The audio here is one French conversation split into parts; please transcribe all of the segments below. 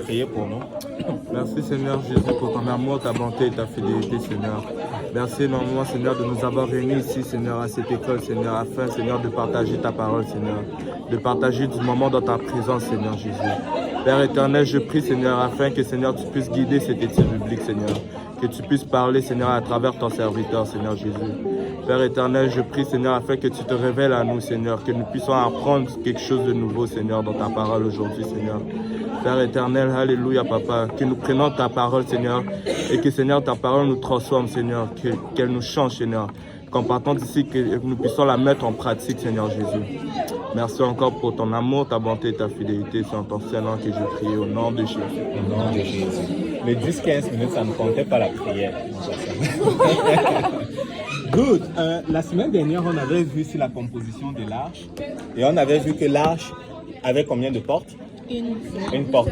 prier pour nous. Merci Seigneur Jésus pour ton amour, ta bonté et ta fidélité Seigneur. Merci énormément Seigneur de nous avoir réunis ici Seigneur à cette école Seigneur afin Seigneur de partager ta parole Seigneur. De partager du moment dans ta présence Seigneur Jésus. Père éternel, je prie Seigneur afin que Seigneur tu puisses guider cette étude biblique Seigneur. Que tu puisses parler Seigneur à travers ton serviteur Seigneur Jésus. Père éternel, je prie Seigneur afin que tu te révèles à nous Seigneur. Que nous puissions apprendre quelque chose de nouveau Seigneur dans ta parole aujourd'hui Seigneur. Père éternel, alléluia papa, que nous prenons ta parole Seigneur et que Seigneur ta parole nous transforme Seigneur, qu'elle nous change Seigneur, qu'en partant d'ici que nous puissions la mettre en pratique Seigneur Jésus. Merci encore pour ton amour, ta bonté et ta fidélité, c'est en ton seul nom que je prie au nom de Jésus. Au nom de Jésus. Les 10-15 minutes, ça ne comptait pas la prière. Good. La semaine dernière, on avait vu sur la composition de l'arche et on avait vu que l'arche avait combien de portes? Une porte.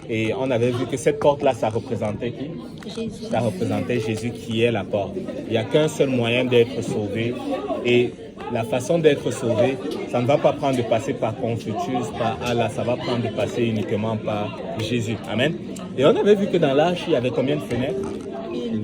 Et on avait vu que cette porte-là, ça représentait qui? Jésus. Ça représentait Jésus qui est la porte. Il n'y a qu'un seul moyen d'être sauvé. Et la façon d'être sauvé, ça ne va pas prendre de passer par Confucius, par Allah, ça va prendre de passer uniquement par Jésus. Amen. Et on avait vu que dans l'arche, il y avait combien de fenêtres?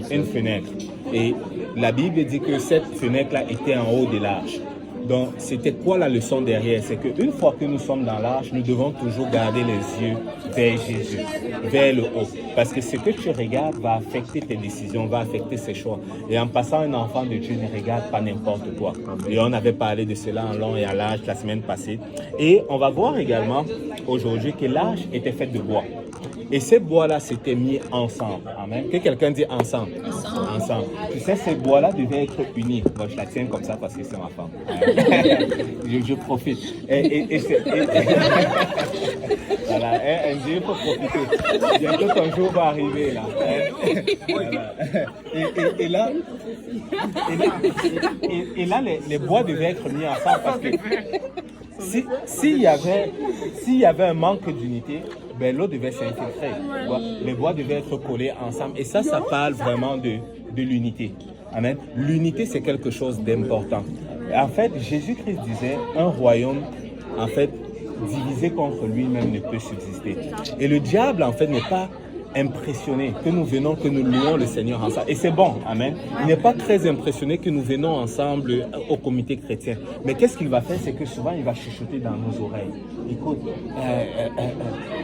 Une fenêtre. Et la Bible dit que cette fenêtre-là était en haut de l'arche. Donc, c'était quoi la leçon derrière? C'est qu'une fois que nous sommes dans l'arche, nous devons toujours garder les yeux vers Jésus, vers le haut. Parce que ce que tu regardes va affecter tes décisions, va affecter tes choix. Et en passant, un enfant de Dieu ne regarde pas n'importe quoi. Et on avait parlé de cela en long et en large la semaine passée. Et on va voir également aujourd'hui que l'arche était faite de bois. Et ces bois-là s'étaient mis ensemble. Amen. Que quelqu'un dit ensemble. Ensemble. Tu sais, ces bois-là devaient être unis. Moi, je la tiens comme ça parce que c'est ma femme. je profite. Voilà, un Dieu pour profiter. Bientôt ton jour va arriver là. Voilà. Et là, les bois devaient être mis ensemble parce que s'il y avait un manque d'unité, ben, l'eau devait s'infiltrer. Les bois devaient être collés ensemble. Et ça parle vraiment de l'unité. Amen. L'unité, c'est quelque chose d'important. En fait, Jésus-Christ disait, un royaume, en fait, divisé contre lui-même ne peut subsister. Et le diable, en fait, n'est pas impressionné que nous venons, que nous louons le Seigneur ensemble. Et c'est bon, amen. Il n'est pas très impressionné que nous venons ensemble au comité chrétien. Mais qu'est-ce qu'il va faire? C'est que souvent, il va chuchoter dans nos oreilles. Écoute,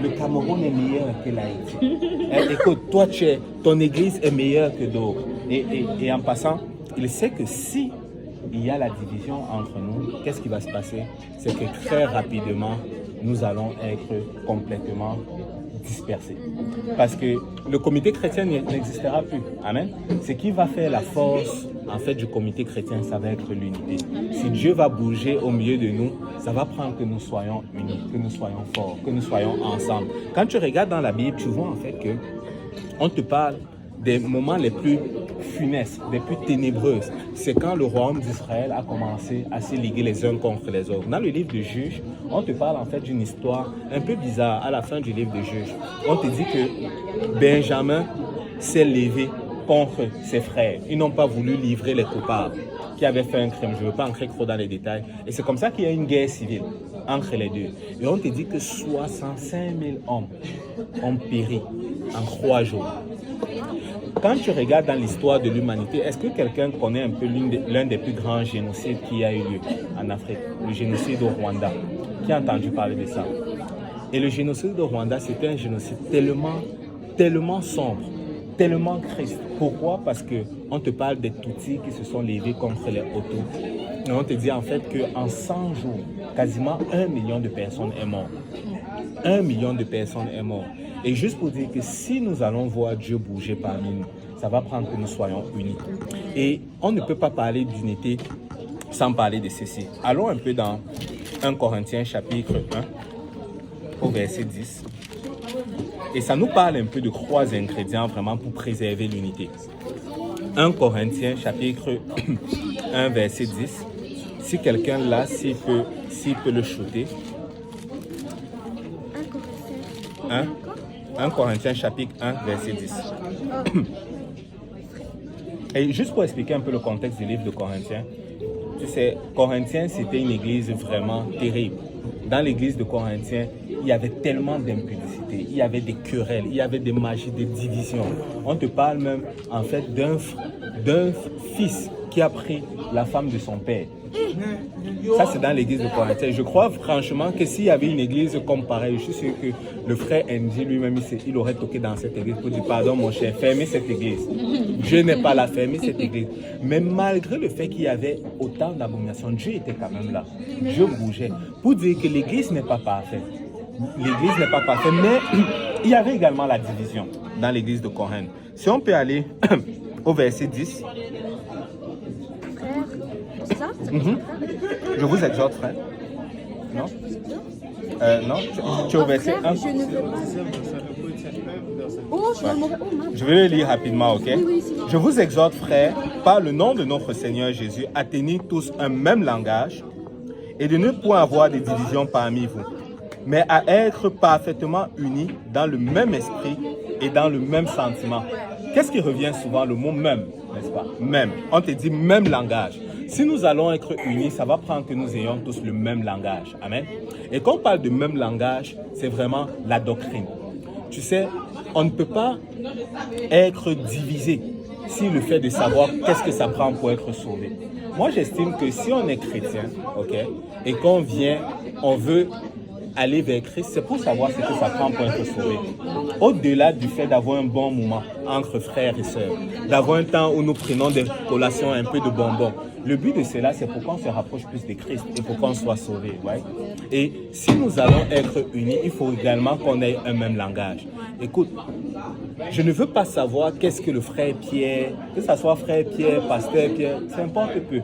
le Cameroun est meilleur que l'Haïti. Écoute, toi, ton église est meilleure que d'autres. Et en passant, il sait que si il y a la division entre nous, qu'est-ce qui va se passer? C'est que très rapidement, nous allons être complètement dispersés. Parce que le comité chrétien n'existera plus. Amen. Ce qui va faire la force, en fait, du comité chrétien, ça va être l'unité. Si Dieu va bouger au milieu de nous, ça va prendre que nous soyons unis, que nous soyons forts, que nous soyons ensemble. Quand tu regardes dans la Bible, tu vois en fait que on te parle des moments les plus funestes, les plus ténébreuses. C'est quand le royaume d'Israël a commencé à se liguer les uns contre les autres. Dans le livre de Juges, on te parle en fait d'une histoire un peu bizarre à la fin du livre de Juges. On te dit que Benjamin s'est levé contre ses frères. Ils n'ont pas voulu livrer les coupables qui avaient fait un crime. Je ne veux pas entrer trop dans les détails. Et c'est comme ça qu'il y a une guerre civile entre les deux. Et on te dit que 65 000 hommes ont péri en 3 jours. Quand tu regardes dans l'histoire de l'humanité, est-ce que quelqu'un connaît un peu l'un des plus grands génocides qui a eu lieu en Afrique? Le génocide au Rwanda. Qui a entendu parler de ça? Et le génocide au Rwanda, c'était un génocide tellement sombre, tellement triste. Pourquoi? Parce qu'on te parle des Tutsis qui se sont levés contre les Hutus. Et on te dit en fait qu'en 100 jours, quasiment 1 million de personnes est mort. 1 million de personnes est mort. Et juste pour dire que si nous allons voir Dieu bouger parmi nous, ça va prendre que nous soyons unis. Et on ne peut pas parler d'unité sans parler de ceci. Allons un peu dans 1 Corinthiens chapitre 1, au verset 10. Et ça nous parle un peu de 3 ingrédients vraiment pour préserver l'unité. 1 Corinthiens chapitre 1, verset 10. Si quelqu'un là, s'il peut le shooter. 1 Corinthiens chapitre 1, verset 10. Et juste pour expliquer un peu le contexte du livre de Corinthiens, tu sais, Corinthiens, c'était une église vraiment terrible. Dans l'église de Corinthiens, il y avait tellement d'impudicité, il y avait des querelles, il y avait des magies, des divisions. On te parle même, en fait, d'un fils qui a pris la femme de son père. Ça, c'est dans l'église de Corinthiens. Je crois franchement que s'il y avait une église comme pareil, je suis sûr que le frère Andy lui-même, il aurait toqué dans cette église pour dire pardon mon cher, fermez cette église. Dieu n'est pas là, fermez cette église. Mais malgré le fait qu'il y avait autant d'abominations, Dieu était quand même là. Dieu bougeait. Pour dire que l'église n'est pas parfaite. L'église n'est pas parfaite, mais il y avait également la division dans l'église de Corinthe. Si on peut aller au verset 10. Je vous exhorte, frère. Non? Non? Tu es au verset 1. Je vais le lire rapidement, ok? Je vous exhorte, frère, par le nom de notre Seigneur Jésus, à tenir tous un même langage et de ne point avoir de divisions parmi vous, mais à être parfaitement unis dans le même esprit et dans le même sentiment. Qu'est-ce qui revient souvent? Le mot même, n'est-ce pas? Même. On te dit même langage. Si nous allons être unis, ça va prendre que nous ayons tous le même langage. Amen. Et quand on parle de même langage, c'est vraiment la doctrine. Tu sais, on ne peut pas être divisé si le fait de savoir qu'est-ce que ça prend pour être sauvé. Moi, j'estime que si on est chrétien, ok, et qu'on vient, on veut aller vers Christ, c'est pour savoir ce que ça prend pour être sauvé. Au-delà du fait d'avoir un bon moment entre frères et sœurs, d'avoir un temps où nous prenons des collations, un peu de bonbons. Le but de cela, c'est pour qu'on se rapproche plus de Christ et pour qu'on soit sauvé. Ouais? Et si nous allons être unis, il faut également qu'on ait un même langage. Écoute, je ne veux pas savoir qu'est-ce que le frère Pierre, que ce soit frère Pierre, pasteur Pierre, ça importe peu.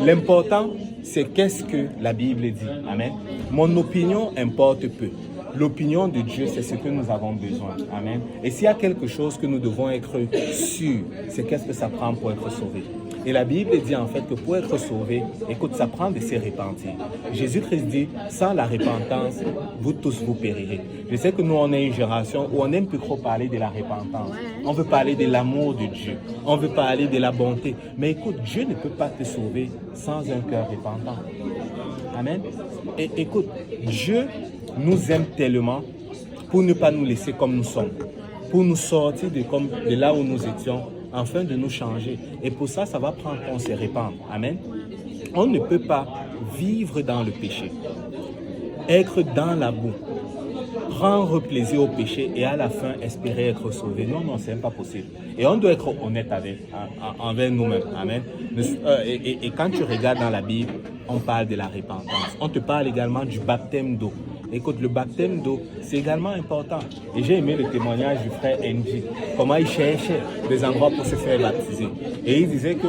L'important, c'est qu'est-ce que la Bible dit. Amen. Mon opinion importe peu. L'opinion de Dieu, c'est ce que nous avons besoin. Amen. Et s'il y a quelque chose que nous devons être sûrs, c'est qu'est-ce que ça prend pour être sauvé. Et la Bible dit en fait que pour être sauvé, écoute, ça prend de se repentir. Jésus-Christ dit, sans la repentance, vous tous vous périrez. Je sais que nous, on est une génération où on n'aime plus trop parler de la repentance. On veut parler de l'amour de Dieu. On veut parler de la bonté. Mais écoute, Dieu ne peut pas te sauver sans un cœur repentant. Amen. Et écoute, Dieu nous aime tellement pour ne pas nous laisser comme nous sommes, pour nous sortir de là où nous étions, afin de nous changer. Et pour ça, ça va prendre qu'on se répande. Amen. On ne peut pas vivre dans le péché, être dans la boue, prendre plaisir au péché et à la fin espérer être sauvé. Non, non, c'est pas possible. Et on doit être honnête envers nous-mêmes. Amen. Et quand tu regardes dans la Bible, on parle de la repentance. On te parle également du baptême d'eau. Écoute, le baptême d'eau, c'est également important. Et j'ai aimé le témoignage du frère Andy, comment il cherchait des endroits pour se faire baptiser. Et il disait que,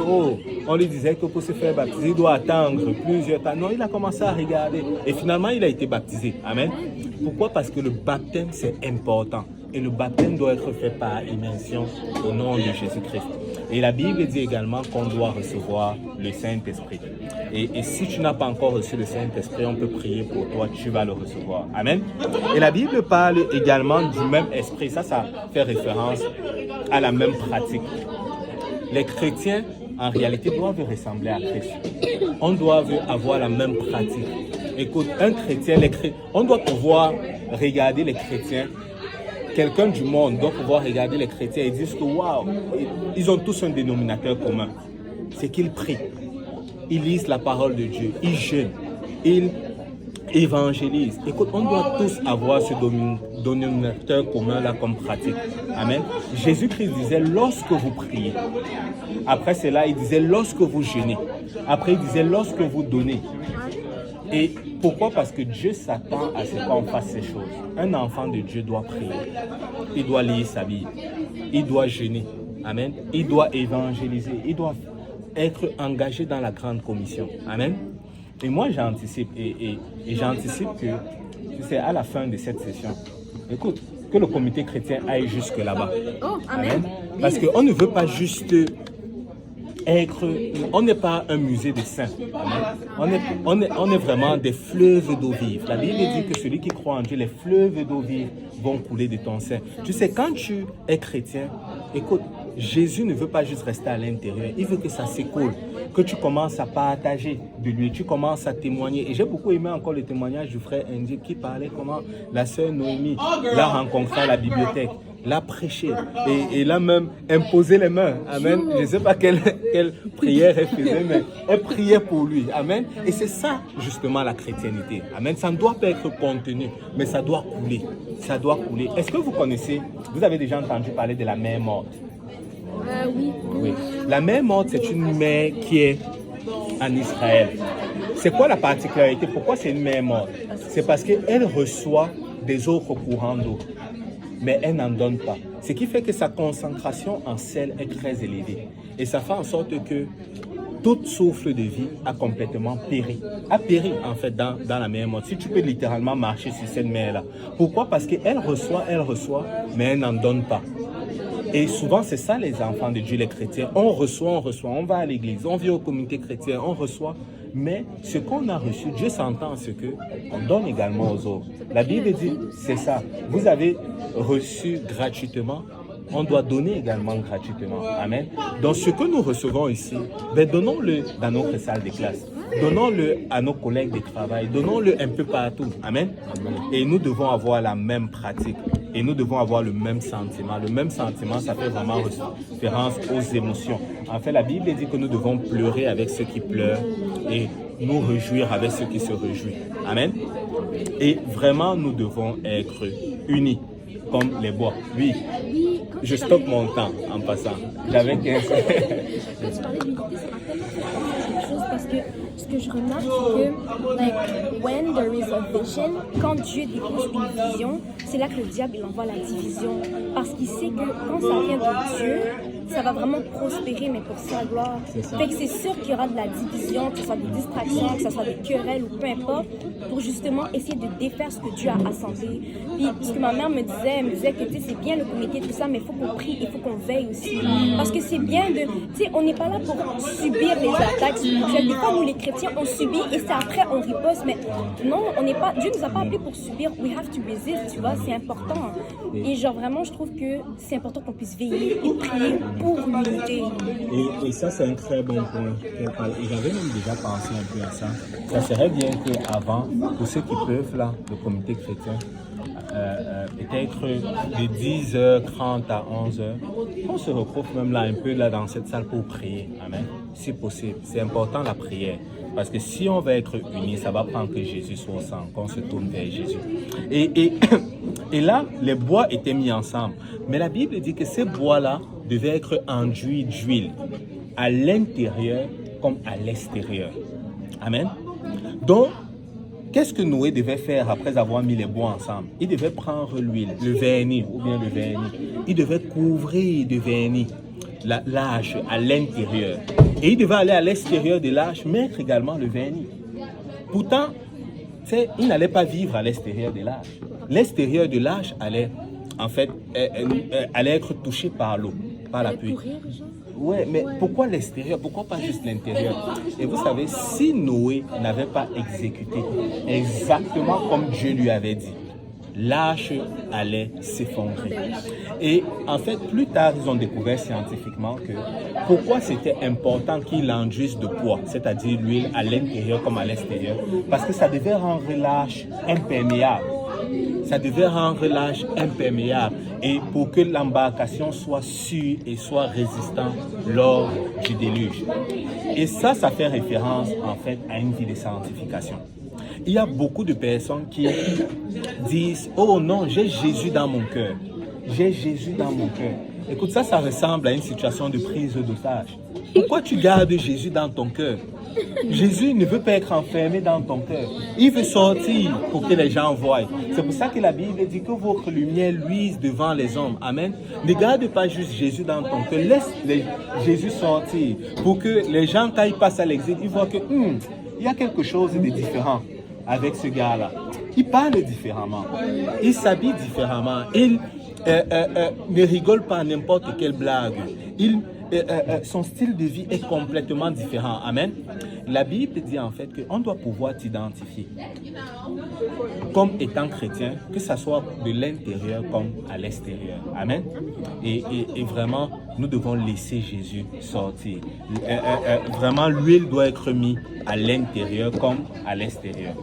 on lui disait que pour se faire baptiser, il doit attendre plusieurs temps. Non, il a commencé à regarder. Et finalement, il a été baptisé. Amen. Pourquoi? Parce que le baptême, c'est important. Et le baptême doit être fait par immersion au nom de Jésus-Christ. Et la Bible dit également qu'on doit recevoir le Saint-Esprit. Et si tu n'as pas encore reçu le Saint-Esprit, on peut prier pour toi, tu vas le recevoir. Amen. Et la Bible parle également du même esprit. Ça fait référence à la même pratique. Les chrétiens, en réalité, doivent ressembler à Christ. On doit avoir la même pratique. Écoute, un chrétien, on doit pouvoir regarder les chrétiens. Quelqu'un du monde doit pouvoir regarder les chrétiens et dire que waouh, ils ont tous un dénominateur commun. C'est qu'ils prient, ils lisent la parole de Dieu, ils jeûnent, ils évangélisent. Écoute, on doit tous avoir ce dénominateur commun là comme pratique. Amen. Jésus-Christ disait lorsque vous priez. Après cela, il disait lorsque vous jeûnez. Après, il disait lorsque vous donnez. Et pourquoi? Parce que Dieu s'attend à ce qu'on fasse ces choses. Un enfant de Dieu doit prier. Il doit lire sa Bible. Il doit jeûner. Amen. Il doit évangéliser. Il doit être engagé dans la grande commission. Amen. Et moi, j'anticipe. Et j'anticipe que, c'est à la fin de cette session, écoute, que le comité chrétien aille jusque là-bas. Oh, amen. Parce qu'on ne veut pas juste on n'est pas un musée des saints. On est vraiment des fleuves d'eau vive. La Bible dit que celui qui croit en Dieu, les fleuves d'eau vive vont couler de ton sein. Tu sais, quand tu es chrétien, écoute, Jésus ne veut pas juste rester à l'intérieur, il veut que ça s'écoule, que tu commences à partager de lui, tu commences à témoigner. Et j'ai beaucoup aimé encore le témoignage du frère Andy qui parlait comment la sœur Noémie l'a rencontré à la bibliothèque, l'a prêché et l'a même imposé les mains. Amen. Je ne sais pas quelle prière elle faisait, mais elle priait pour lui. Amen. Et c'est ça justement la chrétienité. Amen. Ça ne doit pas être contenu, mais ça doit couler. Ça doit couler. Est-ce que vous connaissez, vous avez déjà entendu parler de la mer morte? Oui. Oui. La mer morte, c'est une mer qui est en Israël. C'est quoi la particularité? Pourquoi c'est une mer morte? C'est parce qu'elle reçoit des autres courants d'eau, mais elle n'en donne pas. Ce qui fait que sa concentration en sel est très élevée. Et ça fait en sorte que tout souffle de vie a complètement péri. A péri en fait dans la mer morte. Si tu peux littéralement marcher sur cette mer-là. Pourquoi? Parce qu'elle reçoit, mais elle n'en donne pas. Et souvent, c'est ça les enfants de Dieu, les chrétiens. On reçoit, on va à l'église, on vient aux communautés chrétiennes, on reçoit. Mais ce qu'on a reçu, Dieu s'entend ce qu'on donne également aux autres. La Bible dit, c'est ça. Vous avez reçu gratuitement, on doit donner également gratuitement. Amen. Donc ce que nous recevons ici, ben, donnons-le dans notre salle de classe. Donnons-le à nos collègues de travail. Donnons-le un peu partout. Amen. Et nous devons avoir la même pratique. Et nous devons avoir le même sentiment. Le même sentiment, ça fait vraiment référence aux émotions. En fait, la Bible dit que nous devons pleurer avec ceux qui pleurent et nous réjouir avec ceux qui se réjouissent. Amen. Et vraiment, nous devons être unis comme les bois. Oui, je stoppe mon temps en passant. J'avais 15. Quand tu parlais d'unité, ça m'a tellement fait penser à quelque chose parce que ce que je remarque, c'est que, like, when there is a vision, quand Dieu dépose une vision, c'est là que le diable il envoie la division. Parce qu'il sait que quand ça vient de Dieu, ça va vraiment prospérer, mais pour sa gloire. Fait que c'est sûr qu'il y aura de la division, que ce soit des distractions, que ce soit des querelles ou peu importe, pour justement essayer de défaire ce que Dieu a assemblé. Puis, ce que ma mère me disait que, tu sais, c'est bien le comité, tout ça, mais il faut qu'on prie, il faut qu'on veille aussi. Parce que c'est bien de, tu sais, on n'est pas là pour subir les attaques spirituelles. Des fois, nous, les chrétiens, on subit et c'est après, on riposte. Mais non, on n'est pas, Dieu nous a pas appelés pour subir. We have to resist, tu vois, c'est important. Et genre, vraiment, je trouve que c'est important qu'on puisse veiller et prier pour l'unité. Et ça, c'est un très bon point. Et j'avais même déjà pensé un peu à ça. Ça serait bien qu'avant, pour ceux qui peuvent, là, le comité chrétien, peut-être de 10h30 à 11h, on se retrouve même là un peu là dans cette salle pour prier. Amen. Si possible. C'est important la prière. Parce que si on va être unis, ça va prendre que Jésus soit au centre, qu'on se tourne vers Jésus. Et là, les bois étaient mis ensemble. Mais la Bible dit que ces bois-là devaient être enduits d'huile à l'intérieur comme à l'extérieur. Amen. Donc, qu'est-ce que Noé devait faire après avoir mis les bois ensemble? Il devait prendre l'huile, le vernis ou bien le vernis. Il devait couvrir de vernis l'âge à l'intérieur. Et il devait aller à l'extérieur de l'âge, mettre également le vernis. Pourtant, il n'allait pas vivre à l'extérieur de l'âge. L'extérieur de l'âge allait, en fait, allait être touché par l'eau, par la pluie. Oui, mais pourquoi l'extérieur? Pourquoi pas juste l'intérieur? Et vous savez, si Noé n'avait pas exécuté exactement comme Dieu lui avait dit, l'arche allait s'effondrer. Et en fait, plus tard, ils ont découvert scientifiquement que pourquoi c'était important qu'il enduise de bois, c'est-à-dire l'huile à l'intérieur comme à l'extérieur, parce que ça devait rendre l'arche imperméable. Ça devait rendre l'arche imperméable et pour que l'embarcation soit sûre et soit résistante lors du déluge. Et ça fait référence en fait à une vie de sanctification. Il y a beaucoup de personnes qui disent « Oh non, j'ai Jésus dans mon cœur. J'ai Jésus dans mon cœur. » Écoute, ça ressemble à une situation de prise d'otage. Pourquoi tu gardes Jésus dans ton cœur? Jésus ne veut pas être enfermé dans ton cœur. Il veut sortir pour que les gens voient. C'est pour ça que la Bible dit que votre lumière luise devant les hommes. Amen. Ne garde pas juste Jésus dans ton cœur. Laisse Jésus sortir pour que les gens, quand ils passent à l'exil, ils voient que il y a quelque chose de différent avec ce gars-là. Il parle différemment. Il s'habille différemment. Il ne rigole pas à n'importe quelle blague. Son style de vie est complètement différent. Amen. la Bible dit en fait qu'on doit pouvoir t'identifier comme étant chrétien, que ce soit de l'intérieur comme à l'extérieur. Amen. Et vraiment, nous devons laisser Jésus sortir. Vraiment, l'huile doit être mise à l'intérieur comme à l'extérieur.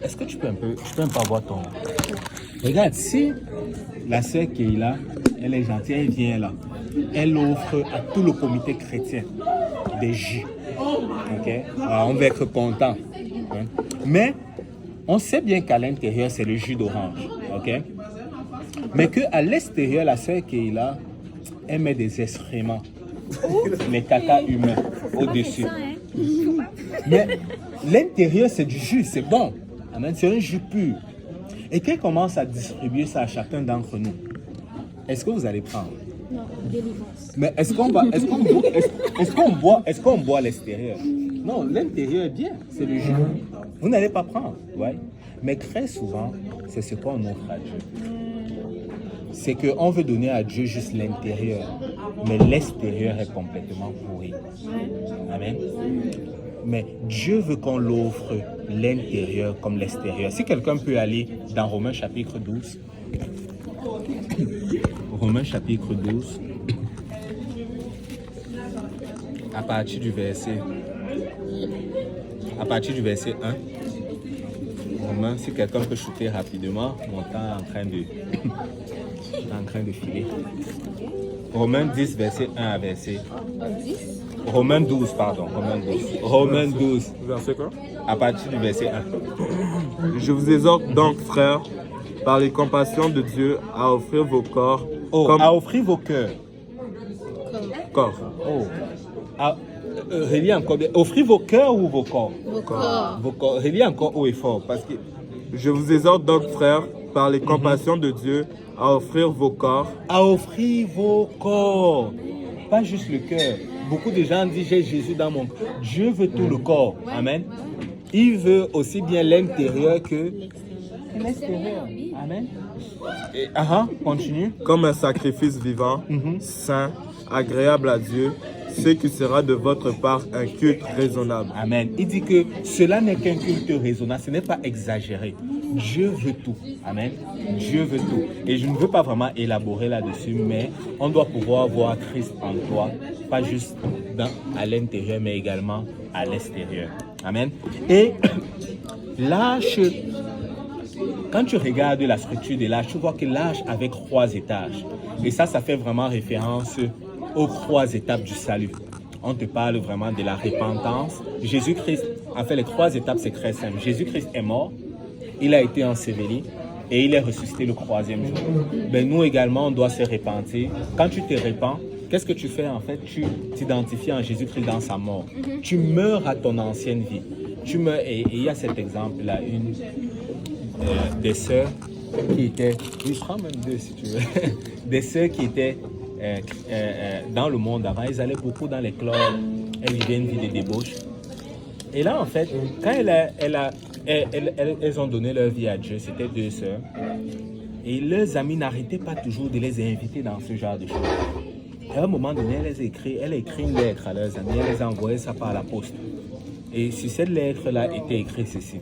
Est-ce que tu peux un peu avoir ton... Regarde, si la sœur qui est là, elle est gentille, elle vient là. Elle offre à tout le comité chrétien des jus. Okay? On va être content. Hein? Mais on sait bien qu'à l'intérieur, c'est le jus d'orange. Okay? Mais qu'à l'extérieur, la sœur qui est là, elle met des excréments, les caca humains au-dessus. Mais l'intérieur, c'est du jus, c'est bon. Amen. C'est un jus pur. Et qu'elle commence à distribuer ça à chacun d'entre nous, est-ce que vous allez prendre? Non, délivrance. Mais est-ce qu'on boit à l'extérieur? Non, l'intérieur est bien, c'est le jus. Vous n'allez pas prendre, ouais. Mais très souvent, c'est ce qu'on offre à Dieu. C'est qu'on veut donner à Dieu juste l'intérieur, mais l'extérieur est complètement pourri. Amen. Mais Dieu veut qu'on l'offre l'intérieur comme l'extérieur. Si quelqu'un peut aller dans Romains chapitre 12. Romains chapitre 12. À partir du verset 1. Romains, si quelqu'un peut shooter rapidement, mon temps est en train de filer. Romains 10, verset 1 à verset. Romains 12, pardon. Romains 12. Verset quoi? À partir du verset 1. Je vous exhorte donc, frères, par les compassions de Dieu, à offrir vos corps à offrir vos cœurs. corps. Relis encore bien. Offrir vos cœurs ou vos corps? Vos corps. Vos corps. Relis encore haut et fort. Parce que... Je vous exhorte donc, frères, par les compassions de Dieu, à offrir vos corps. À offrir vos corps. Pas juste le cœur. Beaucoup de gens disent j'ai Jésus dans mon corps. Dieu veut tout le corps. Amen. Il veut aussi bien l'intérieur que l'extérieur. Amen. Et, continue. Comme un sacrifice vivant, saint, agréable à Dieu, ce qui sera de votre part un culte raisonnable. Amen. Il dit que cela n'est qu'un culte raisonnable, ce n'est pas exagéré. Dieu veut tout. Amen. Dieu veut tout. Et je ne veux pas vraiment élaborer là-dessus, mais on doit pouvoir voir Christ en toi, pas juste à l'intérieur, mais également à l'extérieur. Amen. Et l'arche, quand tu regardes la structure de l'arche, tu vois que l'arche avait 3 étages. Et ça fait vraiment référence aux 3 étapes du salut. On te parle vraiment de la repentance. Jésus-Christ a fait les 3 étapes, c'est très simple. Jésus-Christ est mort, il a été enseveli et il est ressuscité le 3e jour. Ben, nous également, on doit se repentir. Quand tu te repens, qu'est-ce que tu fais en fait? Tu t'identifies en Jésus-Christ dans sa mort. Tu meurs à ton ancienne vie. Tu meurs, et il y a cet exemple-là, une des sœurs qui étaient, oui, prends même 2 si tu veux, des sœurs qui étaient dans le monde avant. Elles allaient beaucoup dans les clubs, elles vivaient une vie de débauche. Et là, en fait, quand elles ont donné leur vie à Dieu, c'était 2 sœurs, et leurs amis n'arrêtaient pas toujours de les inviter dans ce genre de choses. À un moment donné, elle a écrit une lettre à leurs amis, elle les a envoyé ça par la poste. Et sur cette lettre-là était écrit ceci: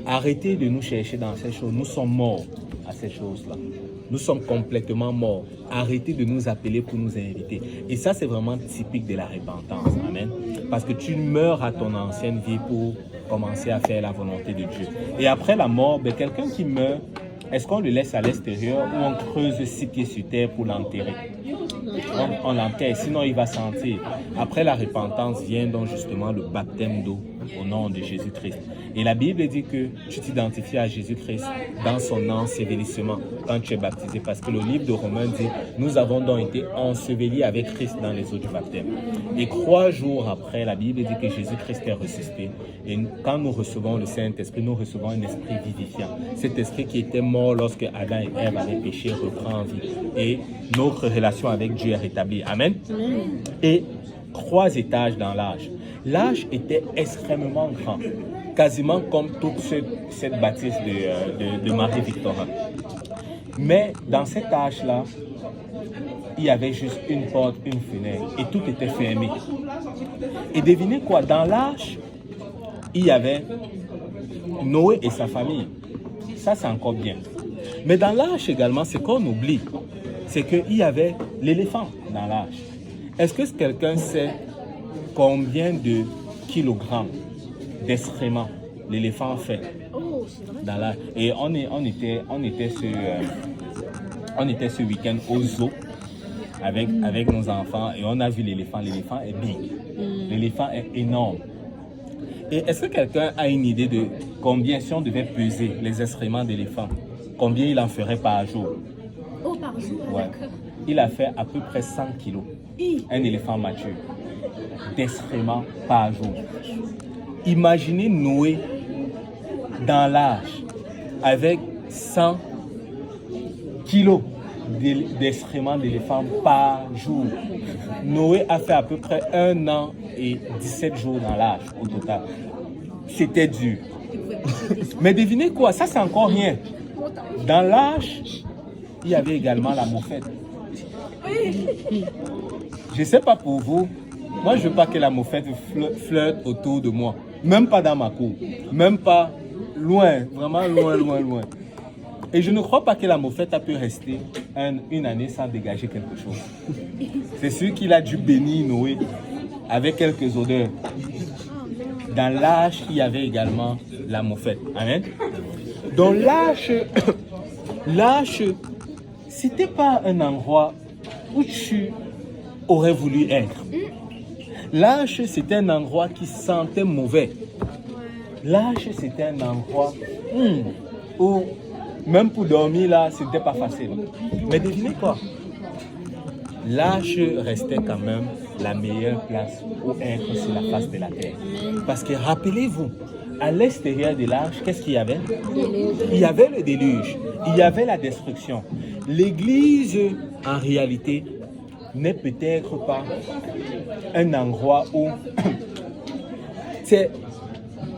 arrêtez de nous chercher dans ces choses, nous sommes morts à ces choses-là. Nous sommes complètement morts. Arrêtez de nous appeler pour nous inviter. Et ça, c'est vraiment typique de la repentance. Amen. Parce que tu meurs à ton ancienne vie pour commencer à faire la volonté de Dieu. Et après la mort, ben, quelqu'un qui meurt, est-ce qu'on le laisse à l'extérieur ou on creuse 6 pieds sur terre pour l'enterrer? On l'enterre, sinon il va sentir. Après la repentance vient donc justement le baptême d'eau au nom de Jésus-Christ. Et la Bible dit que tu t'identifies à Jésus-Christ dans son ensevelissement quand tu es baptisé. Parce que le livre de Romains dit, nous avons donc été ensevelis avec Christ dans les eaux du baptême. Et 3 jours après, la Bible dit que Jésus-Christ est ressuscité. Et quand nous recevons le Saint-Esprit, nous recevons un esprit vivifiant. Cet esprit qui était mort lorsque Adam et Ève avaient péché reprend vie. Et notre relation avec Dieu est rétablie. Amen. Et 3 étages dans l'âge. L'âge était extrêmement grand, quasiment comme toute cette bâtisse de Marie-Victorin. Mais dans cet âge-là, il y avait juste une porte, une fenêtre, et tout était fermé. Et devinez quoi? Dans l'arche, il y avait Noé et sa famille. Ça, c'est encore bien. Mais dans l'arche également, ce qu'on oublie, c'est qu'il y avait l'éléphant dans l'arche. Est-ce que quelqu'un sait combien de kilogrammes d'excréments l'éléphant fait Oh, c'est vrai. dans l'arche? Et on était ce week-end au zoo avec nos enfants et on a vu l'éléphant. L'éléphant est big. L'éléphant est énorme. Et est-ce que quelqu'un a une idée de combien, si on devait peser les excréments d'éléphant, combien il en ferait par jour? Oh, par jour, Ouais. d'accord. Il a fait à peu près 100 kilos. Un éléphant mature d'excréments par jour. Imaginez Noé dans l'arche avec 100 kilos d'excréments d'éléphant par jour. Noé a fait à peu près 1 an et 17 jours dans l'arche au total. C'était dur. Mais devinez quoi, ça c'est encore rien. Dans l'arche, il y avait également la moufette. Je ne sais pas pour vous, moi je ne veux pas que la moufette flotte autour de moi. Même pas dans ma cour. Même pas loin, vraiment loin. Et je ne crois pas que la moufette a pu rester une année sans dégager quelque chose. C'est sûr qu'il a dû bénir Noé avec quelques odeurs. Dans l'arche, il y avait également la moufette. Amen. Dans l'arche, c'était pas un endroit où tu aurais voulu être. L'arche, c'était un endroit qui sentait mauvais. L'arche, c'était un endroit où, même pour dormir là, c'était pas facile. Mais devinez quoi? L'arche restait quand même la meilleure place où être sur la face de la terre. Parce que rappelez-vous, à l'extérieur de l'arche, qu'est-ce qu'il y avait? Il y avait le déluge, il y avait la destruction. L'église, en réalité, n'est peut-être pas un endroit où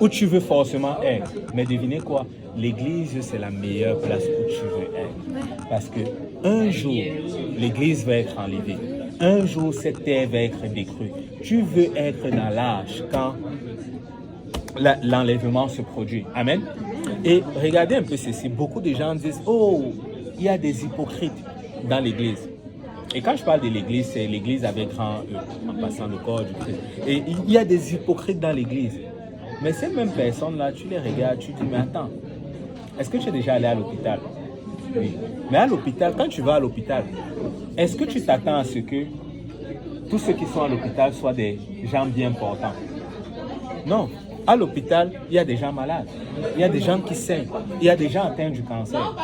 tu veux forcément être. Mais devinez quoi? L'église, c'est la meilleure place où tu veux être. Parce que un jour, l'église va être enlevée. Un jour, cette terre va être détruite. Tu veux être dans l'arche quand l'enlèvement se produit. Amen. Et regardez un peu ceci. Beaucoup de gens disent, oh, il y a des hypocrites dans l'église. Et quand je parle de l'église, c'est l'église avec grand E, en passant le corps du Christ. Et il y a des hypocrites dans l'église. Mais ces mêmes personnes-là, tu les regardes, tu dis, mais attends, est-ce que tu es déjà allé à l'hôpital? Oui. Mais à l'hôpital, quand tu vas à l'hôpital, est-ce que tu t'attends à ce que tous ceux qui sont à l'hôpital soient des gens bien portants? Non. À l'hôpital, il y a des gens malades, il y a des gens qui saignent, il y a des gens atteints du cancer.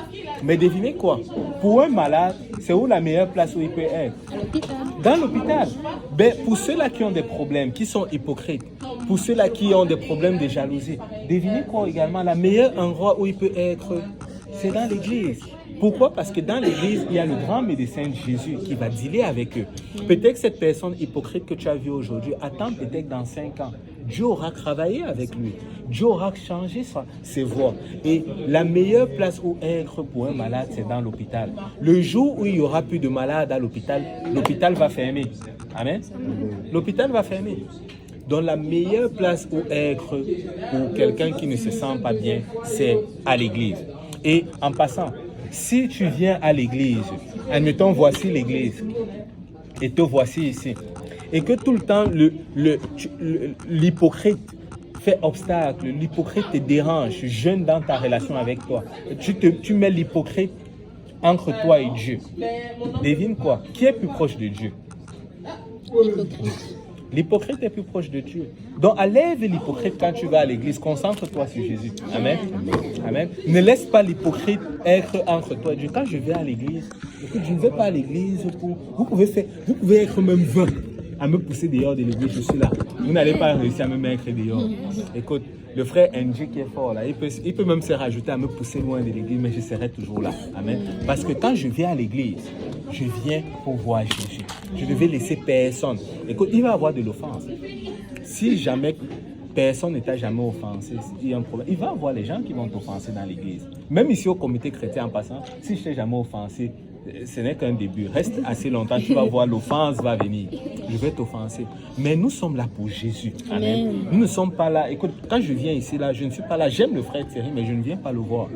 Mais devinez quoi? Pour un malade, c'est où la meilleure place où il peut être? Dans l'hôpital. Ben, pour ceux-là qui ont des problèmes, qui sont hypocrites, pour ceux-là qui ont des problèmes de jalousie, devinez quoi également? Le meilleur endroit où il peut être, c'est dans l'église. Pourquoi? Parce que dans l'église, il y a le grand médecin Jésus qui va dealer avec eux. Peut-être cette personne hypocrite que tu as vue aujourd'hui, attends peut-être dans 5 ans. Dieu aura travaillé avec lui. Dieu aura changé ses voies. Et la meilleure place où être pour un malade, c'est dans l'hôpital. Le jour où il n'y aura plus de malades à l'hôpital, l'hôpital va fermer. Amen. L'hôpital va fermer. Donc la meilleure place où être pour quelqu'un qui ne se sent pas bien, c'est à l'église. Et en passant, si tu viens à l'église, admettons, voici l'église, et te voici ici, et que tout le temps l'hypocrite fait obstacle, l'hypocrite te dérange, gêne dans ta relation avec toi, tu mets l'hypocrite entre toi et Dieu. Devine quoi? Qui est plus proche de Dieu? L'hypocrite est plus proche de Dieu. Donc, enlève l'hypocrite quand tu vas à l'église. Concentre-toi sur Jésus. Amen. Amen. Ne laisse pas l'hypocrite être entre toi et Dieu. Quand je vais à l'église, écoute, je ne vais pas à l'église pour... Vous pouvez être même 20 à me pousser dehors de l'église. Je suis là. Vous n'allez pas réussir à me mettre dehors. Écoute, le frère NG qui est fort là, il peut même se rajouter à me pousser loin de l'église, mais je serai toujours là. Amen. Parce que quand je viens à l'église, je viens pour voir Jésus. Je ne vais laisser personne. Écoute, il va y avoir de l'offense. Si jamais personne ne t'a jamais offensé, il y a un problème, il va y avoir les gens qui vont t'offenser dans l'église. Même ici au comité chrétien en passant, si je t'ai jamais offensé, ce n'est qu'un début. Reste assez longtemps, tu vas voir, l'offense va venir. Je vais t'offenser. Mais nous sommes là pour Jésus. Amen. Nous ne sommes pas là. Écoute, quand je viens ici, là, je ne suis pas là. J'aime le frère Thierry, mais je ne viens pas le voir.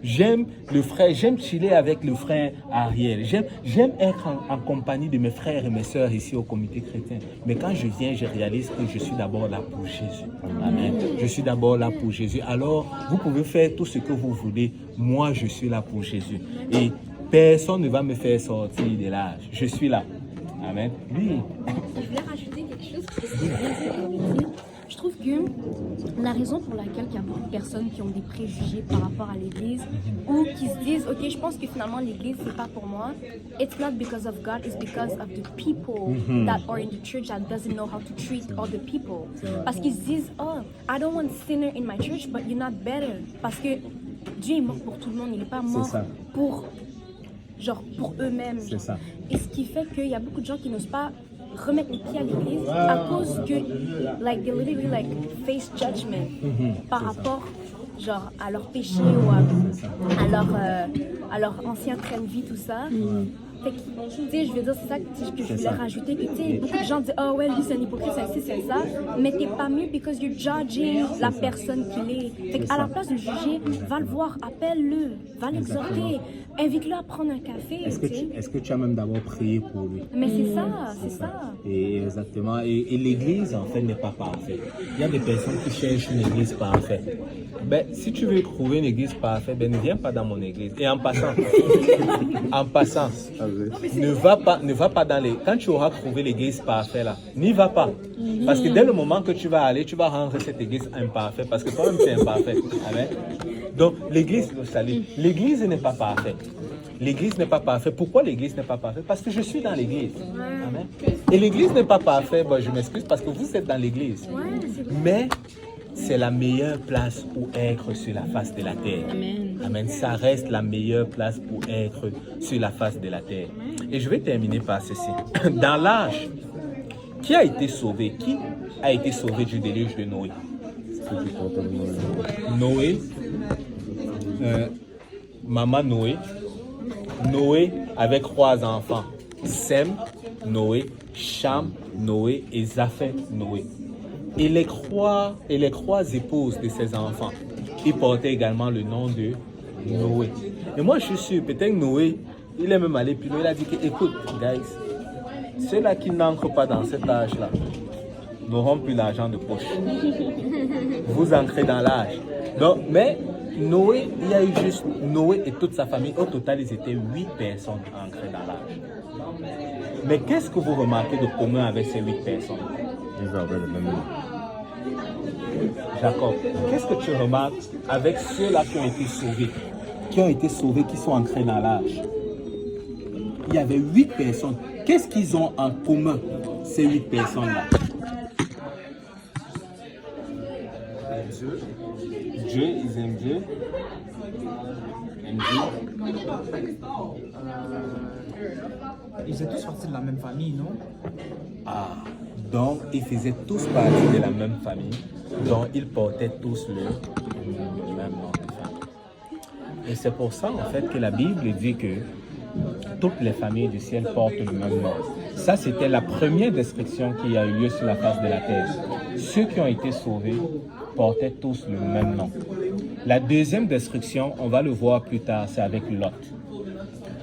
J'aime le frère, j'aime chiller avec le frère Ariel. J'aime être en compagnie de mes frères et mes sœurs ici au comité chrétien. Mais quand je viens, je réalise que je suis d'abord là pour Jésus. Amen. Je suis d'abord là pour Jésus. Alors, vous pouvez faire tout ce que vous voulez. Moi, je suis là pour Jésus. Et personne ne va me faire sortir de l'âge. Je suis là. Amen. Oui. Je voulais rajouter quelque chose. Je trouve que la raison pour laquelle il y a beaucoup de personnes qui ont des préjugés par rapport à l'église ou qui se disent, ok, je pense que finalement l'église c'est pas pour moi. It's not because of God, it's because of the people that are in the church that doesn't know how to treat other people. Parce qu'ils se disent, oh, I don't want sinner in my church, but you're not better. Parce que Dieu est mort pour tout le monde, il n'est pas mort pour eux-mêmes. C'est ça. Et ce qui fait qu'il y a beaucoup de gens qui n'osent pas remettre les pieds à l'église à cause que, like, they literally, like, face judgment par rapport, genre, à leur péché ou à leur ancien train de vie, tout ça. Fait que, tu sais, je veux dire, c'est ça que je voulais rajouter, que, tu sais, beaucoup de gens disent, oh ouais, lui c'est un hypocrite, c'est ça, mais t'es pas mieux because you're judging la personne qu'il est. Fait qu'à la place de le juger, va le voir, appelle-le, va l'exhorter, invite-le à prendre un café. Est-ce que tu as même d'abord prié pour lui? Mais c'est ça. Et exactement. Et l'église, en fait, n'est pas parfaite. Il y a des personnes qui cherchent une église parfaite. Ben, si tu veux trouver une église parfaite, ben, ne viens pas dans mon église. Et en passant, ne va pas dans les... Quand tu auras trouvé l'église parfaite, là, n'y va pas. Parce que dès le moment que tu vas aller, tu vas rendre cette église imparfaite. Parce que toi-même, tu es imparfait. Amen. Donc, l'église, l'église n'est pas parfaite. L'église n'est pas parfaite. Pourquoi l'église n'est pas parfaite? Parce que je suis dans l'église. Amen. Et l'église n'est pas parfaite. Bon, je m'excuse parce que vous êtes dans l'église. Mais c'est la meilleure place pour être sur la face de la terre. Amen. Amen. Ça reste la meilleure place pour être sur la face de la terre. Et je vais terminer par ceci. Dans l'âge, qui a été sauvé? Qui a été sauvé du déluge de Noé? Noé, maman Noé. Noé avec 3 enfants. Sem, Noé, Cham, Noé et Japheth, Noé. Et les 3 épouses de ces enfants, ils portaient également le nom de Noé. Et moi, je suis sûr, peut-être Noé, il est même allé plus loin. Il a dit que, écoute, guys, ceux-là qui n'entrent pas dans cet âge-là n'auront plus l'argent de poche. Vous entrez dans l'âge. Donc, mais Noé, il y a eu juste Noé et toute sa famille. Au total, ils étaient 8 personnes entrées dans l'âge. Mais qu'est-ce que vous remarquez de commun avec ces 8 personnes? Ils avaient le même nom. Jacob, qu'est-ce que tu remarques avec ceux-là qui ont été sauvés, qui sont entrés dans l'âge? Il y avait 8 personnes. Qu'est-ce qu'ils ont en commun, ces 8 personnes-là? Dieu, ils aiment Dieu. Ils étaient tous partis de la même famille, non? Ah, donc ils faisaient tous partie de la même famille, donc ils portaient tous le même nom de famille. Et c'est pour ça en fait que la Bible dit que toutes les familles du ciel portent le même nom. Ça, c'était la première description qui a eu lieu sur la face de la terre. Ceux qui ont été sauvés portaient tous le même nom. La deuxième description, on va le voir plus tard, c'est avec Lot.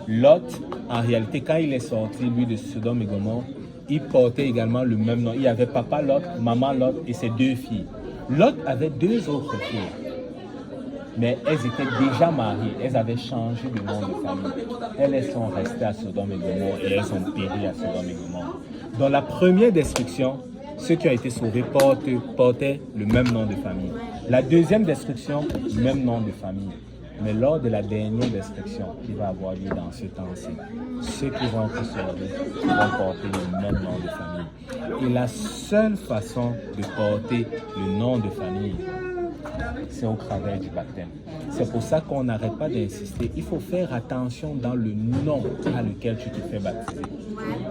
Lot, en réalité, quand il est sorti, lui, de Sodome et Gomorrhe, il portait également le même nom. Il y avait papa Lot, maman Lot et ses 2 filles. Lot avait 2 autres filles. Mais elles étaient déjà mariées, elles avaient changé de nom de famille. Elles sont restées à Sodome et Gomorrhe et elles ont péri à Sodome et Gomorrhe. Dans la première description, ceux qui ont été sauvés portaient le même nom de famille. La deuxième description, le même nom de famille. Mais lors de la dernière description qui va avoir lieu dans ce temps-ci, ceux qui vont être sauvés vont porter le même nom de famille. Et la seule façon de porter le nom de famille, c'est au travers du baptême. C'est pour ça qu'on n'arrête pas d'insister. Il faut faire attention dans le nom à lequel tu te fais baptiser.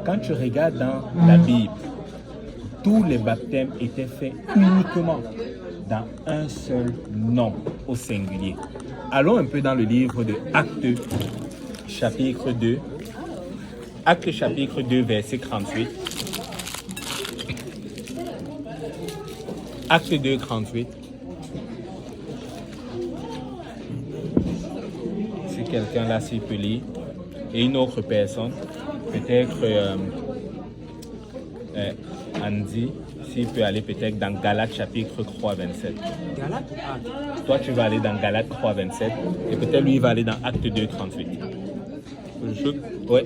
Quand tu regardes dans la Bible, tous les baptêmes étaient faits uniquement dans un seul nom au singulier. Allons un peu dans le livre de Actes, chapitre 2. Actes chapitre 2, verset 38. Acte 2, 38. Si quelqu'un là s'il peut lire. Et une autre personne, peut-être Andy, s'il peut aller peut-être dans Galates chapitre 3, 27. Galate ou Acte? Toi, tu vas aller dans Galates 3, 27. Et peut-être lui, il va aller dans Acte 2, 38. Ouais.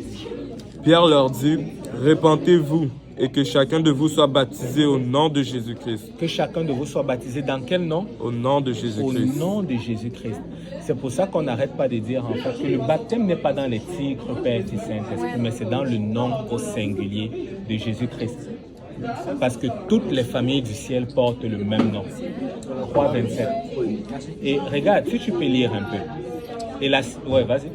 Pierre leur dit, répentez-vous et que chacun de vous soit baptisé au nom de Jésus-Christ. Que chacun de vous soit baptisé dans quel nom? Au nom de Au Jésus-Christ. nom de Jésus-Christ. C'est pour ça qu'on n'arrête pas de dire en fait que le baptême n'est pas dans les titres, Père et Saint-Esprit, mais c'est dans le nom au singulier de Jésus-Christ. Parce que toutes les familles du ciel portent le même nom. 3, 27. Et regarde, si tu peux lire un peu. Et là, ouais, vas-y.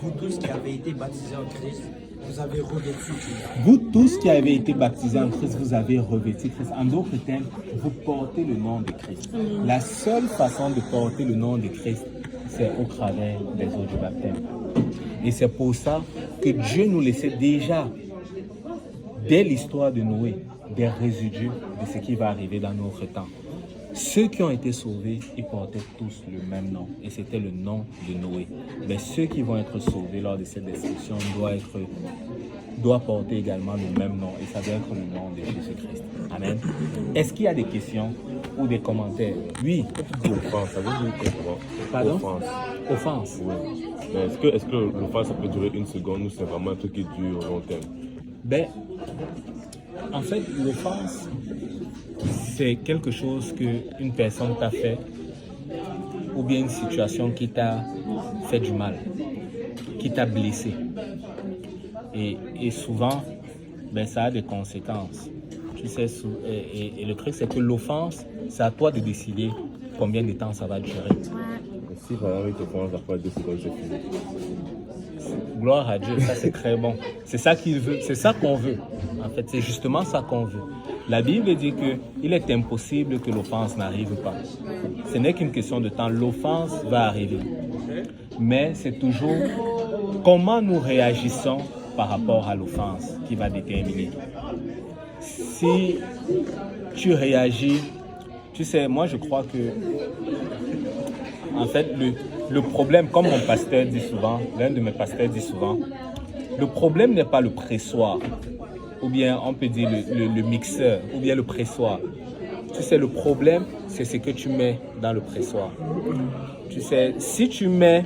Vous tous qui avez été baptisés en Christ, vous avez revêtu Christ. Vous tous qui avez été baptisés en Christ, vous avez revêtu Christ. En d'autres termes, vous portez le nom de Christ. La seule façon de porter le nom de Christ, c'est au travers des eaux du baptême. Et c'est pour ça que Dieu nous laissait déjà, dès l'histoire de Noé, des résidus de ce qui va arriver dans notre temps. Ceux qui ont été sauvés, ils portaient tous le même nom. Et c'était le nom de Noé. Mais ceux qui vont être sauvés lors de cette destruction doivent porter également le même nom. Et ça doit être le nom de Jésus-Christ. Amen. Est-ce qu'il y a des questions ou des commentaires? Oui. Offense, ça veut dire quoi? Pardon? Offense. Offense. Oui. Mais est-ce que l'offense, ça peut durer une seconde ou c'est vraiment un truc qui dure au long terme? Ben, en fait, l'offense, c'est quelque chose qu'une personne t'a fait ou bien une situation qui t'a fait du mal, qui t'a blessé. Et souvent, ben, ça a des conséquences. Tu sais, et le truc, c'est que l'offense, c'est à toi de décider combien de temps ça va durer. Si vraiment il te prend après 2 secondes, c'est fini. Gloire à Dieu, ça c'est très bon. C'est ça qu'il veut, c'est ça qu'on veut. En fait, c'est justement ça qu'on veut. La Bible dit qu'il est impossible que l'offense n'arrive pas. Ce n'est qu'une question de temps. L'offense va arriver. Mais c'est toujours comment nous réagissons par rapport à l'offense qui va déterminer. Si tu réagis, tu sais, moi je crois que, en fait, le problème, comme mon pasteur dit souvent, l'un de mes pasteurs dit souvent, le problème n'est pas le pressoir, ou bien on peut dire le mixeur, ou bien le pressoir. Tu sais, le problème, c'est ce que tu mets dans le pressoir. Tu sais, si tu mets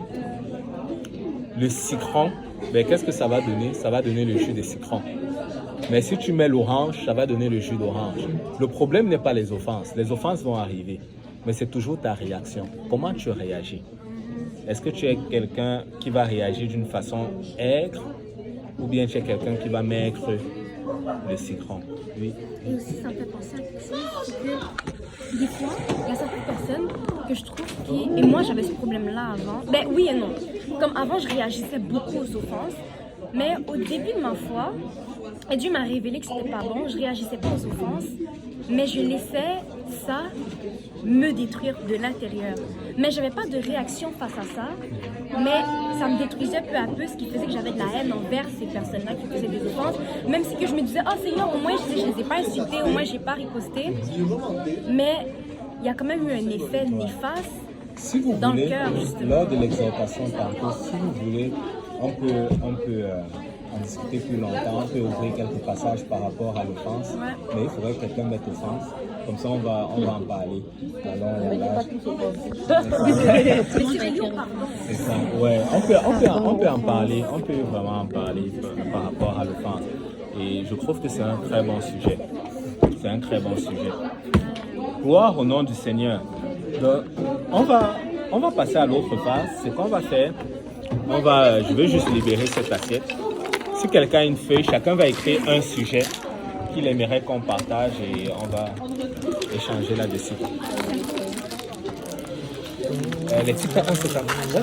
le citron, ben, qu'est-ce que ça va donner? Ça va donner le jus de citron. Mais si tu mets l'orange, ça va donner le jus d'orange. Le problème n'est pas les offenses. Les offenses vont arriver. Mais c'est toujours ta réaction. Comment tu réagis? Est-ce que tu es quelqu'un qui va réagir d'une façon aigre ou bien tu es quelqu'un qui va mettre le citron? Oui. Et aussi, ça me fait penser à quelque chose, c'est que des fois, il y a certaines personnes que je trouve qui... Et moi, j'avais ce problème-là avant. Ben oui et non. Comme avant, je réagissais beaucoup aux offenses. Mais au début de ma foi, et Dieu m'a révélé que c'était pas bon, je réagissais pas aux offenses, mais je laissais ça me détruire de l'intérieur. Mais j'avais pas de réaction face à ça, mais ça me détruisait peu à peu, ce qui faisait que j'avais de la haine envers ces personnes-là qui faisaient des offenses, même si que je me disais, oh Seigneur, au moins je les ai pas insultés, au moins j'ai pas riposté, mais il y a quand même eu un effet néfaste. Si vous dans voulez, le cœur, justement. lors de l'exhortation tantôt, si vous voulez, on peut en discuter plus longtemps, on peut ouvrir quelques passages par rapport à l'offense, Ouais. mais il faudrait que quelqu'un mette offense, comme ça on va en parler. Mais c'est lourd, pardon. C'est ça, ouais, on peut en parler, on peut vraiment en parler par rapport à l'offense. Et je trouve que c'est un très bon sujet. C'est un très bon sujet. Gloire au nom du Seigneur. Donc, on va passer à l'autre phase. C'est qu'on va faire. Je vais juste libérer cette assiette. Si quelqu'un a une feuille, chacun va écrire un sujet qu'il aimerait qu'on partage et on va échanger là-dessus. Les petits pains, c'est ça. C'est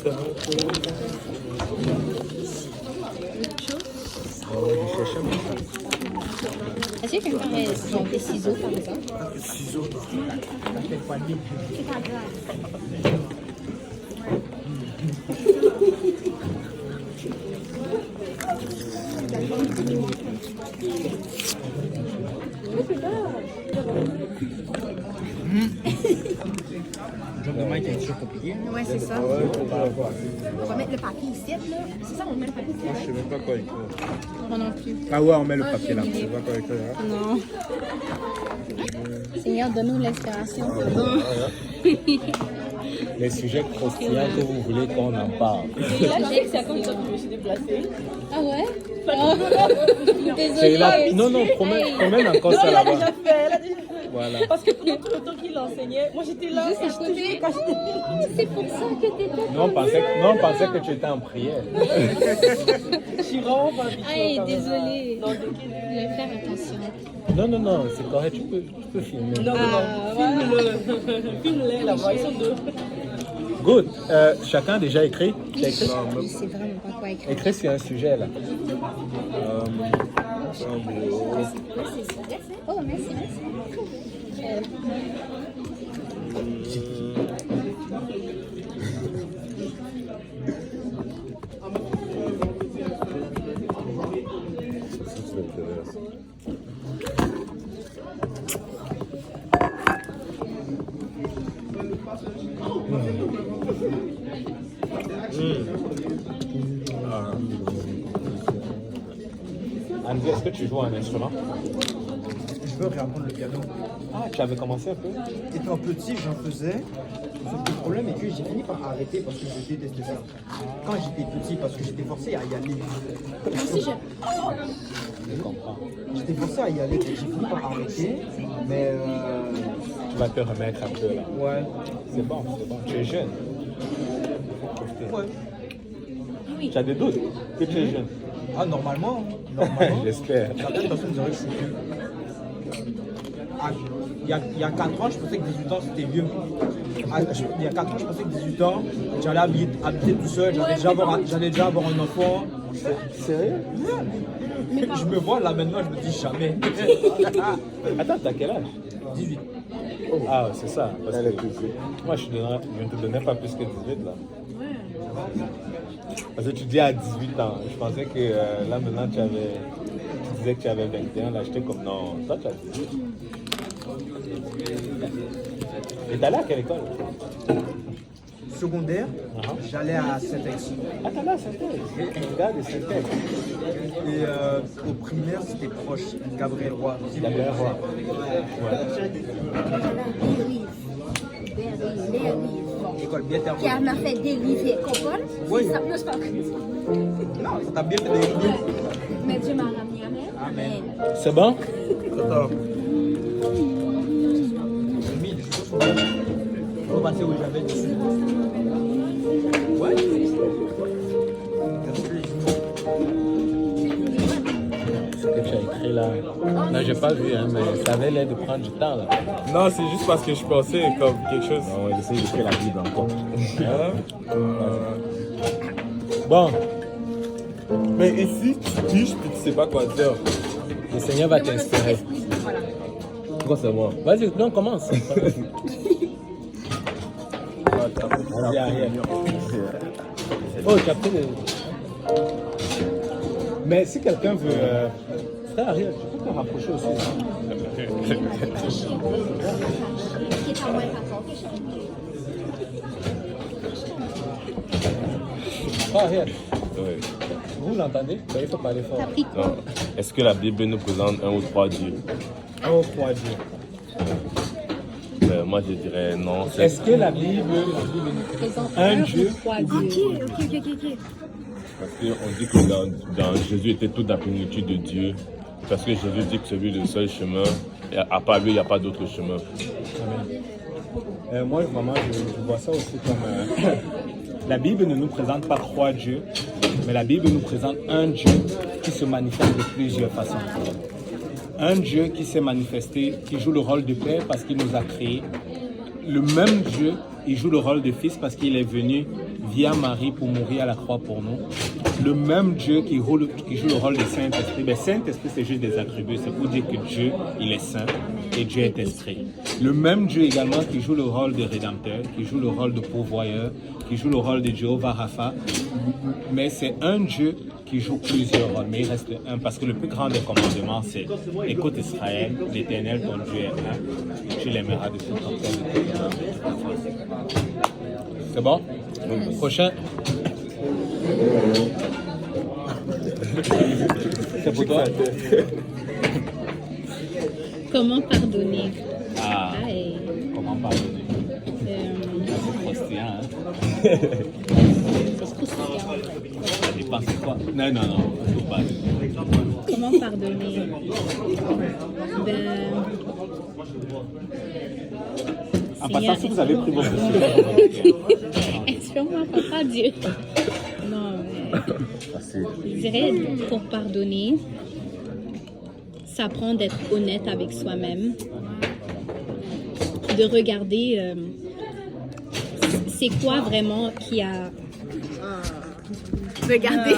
ça. On va chercher un peu. Est-ce que quelqu'un aurait genre, des ciseaux, par exemple? Ciseaux. Ça fait pas de C'est pas grave. Le job de Mike est toujours compliqué. Ouais, c'est ça. On va mettre le papier ici, là. C'est ça, on met le papier ici. Je sais même pas quoi écrire. Moi non plus. Ah ouais, on met le Ah, papier là. j'ai Je sais pas quoi écrire. Hein. Non. Seigneur, donne-nous l'inspiration. Les sujets croustillants que vous voulez qu'on en parle. C'est à cause de ça que je me suis déplacée. Ah ouais? C'est là. Désolée. Non, promène encore Non, ça elle a là-bas. déjà fait, elle a déjà fait. Voilà. Parce que pendant tout le temps qu'il enseignait, moi j'étais là. Juste à et je côté. te jure, quand C'est pour ça que t'étais Non, on pensait que tu étais en prière. je suis vraiment pas habituée. Hey, quand même. désolée. Non, de- Je vais faire attention. Non, c'est correct, tu peux filmer. non, filme-le. Filme-les là-bas, ils sont deux. Good. Chacun a déjà écrit? Tu as écrit? Je sais vraiment pas quoi écrire. Écrit sur un sujet là. Oh, merci. Andy, est-ce que tu joues un instrument? Je veux réapprendre le piano. Ah, tu avais commencé un peu? Étant petit, j'en faisais. Sauf que le problème est que j'ai fini par arrêter parce que je détestais ça. Quand j'étais petit, parce que j'étais forcé à y aller. Moi aussi, Je comprends. J'étais forcé à y aller, j'ai fini par arrêter. Mais Tu vas te remettre un peu là. ouais. C'est bon. Tu es jeune. Ouais. Tu as des doutes que tu es jeune. Ah, normalement. J'espère. Certaines personnes diraient que je suis vieux. Ah, il y a 4 ans, je pensais que 18 ans c'était vieux. Ah, il y a 4 ans, je pensais que 18 ans, j'allais habiter tout seul, j'allais déjà avoir un enfant. Sérieux? Je me vois là maintenant, je me dis jamais. Attends, t'as quel âge? 18. Ah, c'est ça. Parce que moi, je ne te donnais pas plus que 18 là. Parce que tu dis à 18 ans. Je pensais que là maintenant tu disais que tu avais 21. Là, j'étais comme non, toi tu as 18. Et t'allais à quelle école? Secondaire, j'allais à Saint-Ex. Ah, t'allais à Saint-Ex. Un gars de Saint-Ex. Et au primaire, c'était proche, Gabriel Roy. Gabriel Roy. École bien terminée. Qui m'a fait des livres, comprends? Oui. Ça me pas. Non, ça t'a bien fait des livres. Mais Dieu m'a ramené. Amen. C'est bon? Oui, les choses sont bonnes. Il faut passer au Javel dessus. Ouais. Ce que tu as écrit là. Non, j'ai pas vu, hein, mais ça avait l'air de prendre du temps là. Non, c'est juste parce que je pensais comme quelque chose. Non, j'essaie d'écrire la Bible encore. Hein? Bon, Mais ici, tu piges puis tu sais pas quoi dire. le Seigneur va t'inspirer. Voilà. Pourquoi c'est moi? Vas-y, non, commence. Alors, oh, tu as pris le... Mais si quelqu'un veut... Frère Ariel, tu peux te rapprocher aussi. Qui est à moins façon que Frère Ariel, Ouais. vous l'entendez? Ben, il faut parler fort. T'as pris quoi? Non. Est-ce que la Bible nous présente un ou trois dieux? Oh, quoi dire? Moi je dirais non. c'est- Est-ce que la Bible Présente Un ou Dieu. trois ou dieux. deux? Ok. Parce qu'on dit que dans Jésus était toute la plénitude de Dieu. Parce que Jésus dit que c'est lui le seul chemin. Et à part lui, il n'y a pas d'autre chemin. Moi, vraiment, je vois ça aussi comme... la Bible ne nous présente pas trois dieux, mais la Bible nous présente un Dieu qui se manifeste de plusieurs façons. Un Dieu qui s'est manifesté, qui joue le rôle de Père parce qu'il nous a créés. Le même Dieu, il joue le rôle de Fils parce qu'il est venu via Marie pour mourir à la croix pour nous. le même Dieu qui joue le rôle du Saint-Esprit, ben Saint-Esprit c'est juste des attributs, c'est pour dire que Dieu il est saint et Dieu est esprit. Le même Dieu également qui joue le rôle de rédempteur, qui joue le rôle de pourvoyeur, qui joue le rôle de Jéhovah Rapha, mais c'est un Dieu qui joue plusieurs rôles, mais il reste un, parce que le plus grand des commandements c'est écoute Israël, l'Éternel ton Dieu est un, tu l'aimeras de tout ton cœur, de tout ton âme, de toute ta force. C'est bon? Prochain. C'est pour toi. Comment pardonner? Ah, Aïe. comment pardonner? C'est croustillant, hein? C'est croustillant. Ça dépend c'est quoi? Non, faut pas. Comment pardonner? En passant, si vous avez pris vos Inspire-moi, papa Dieu. Non, mais je dirais pour pardonner, ça prend d'être honnête avec soi-même, de regarder c'est quoi vraiment qui a... Regardez.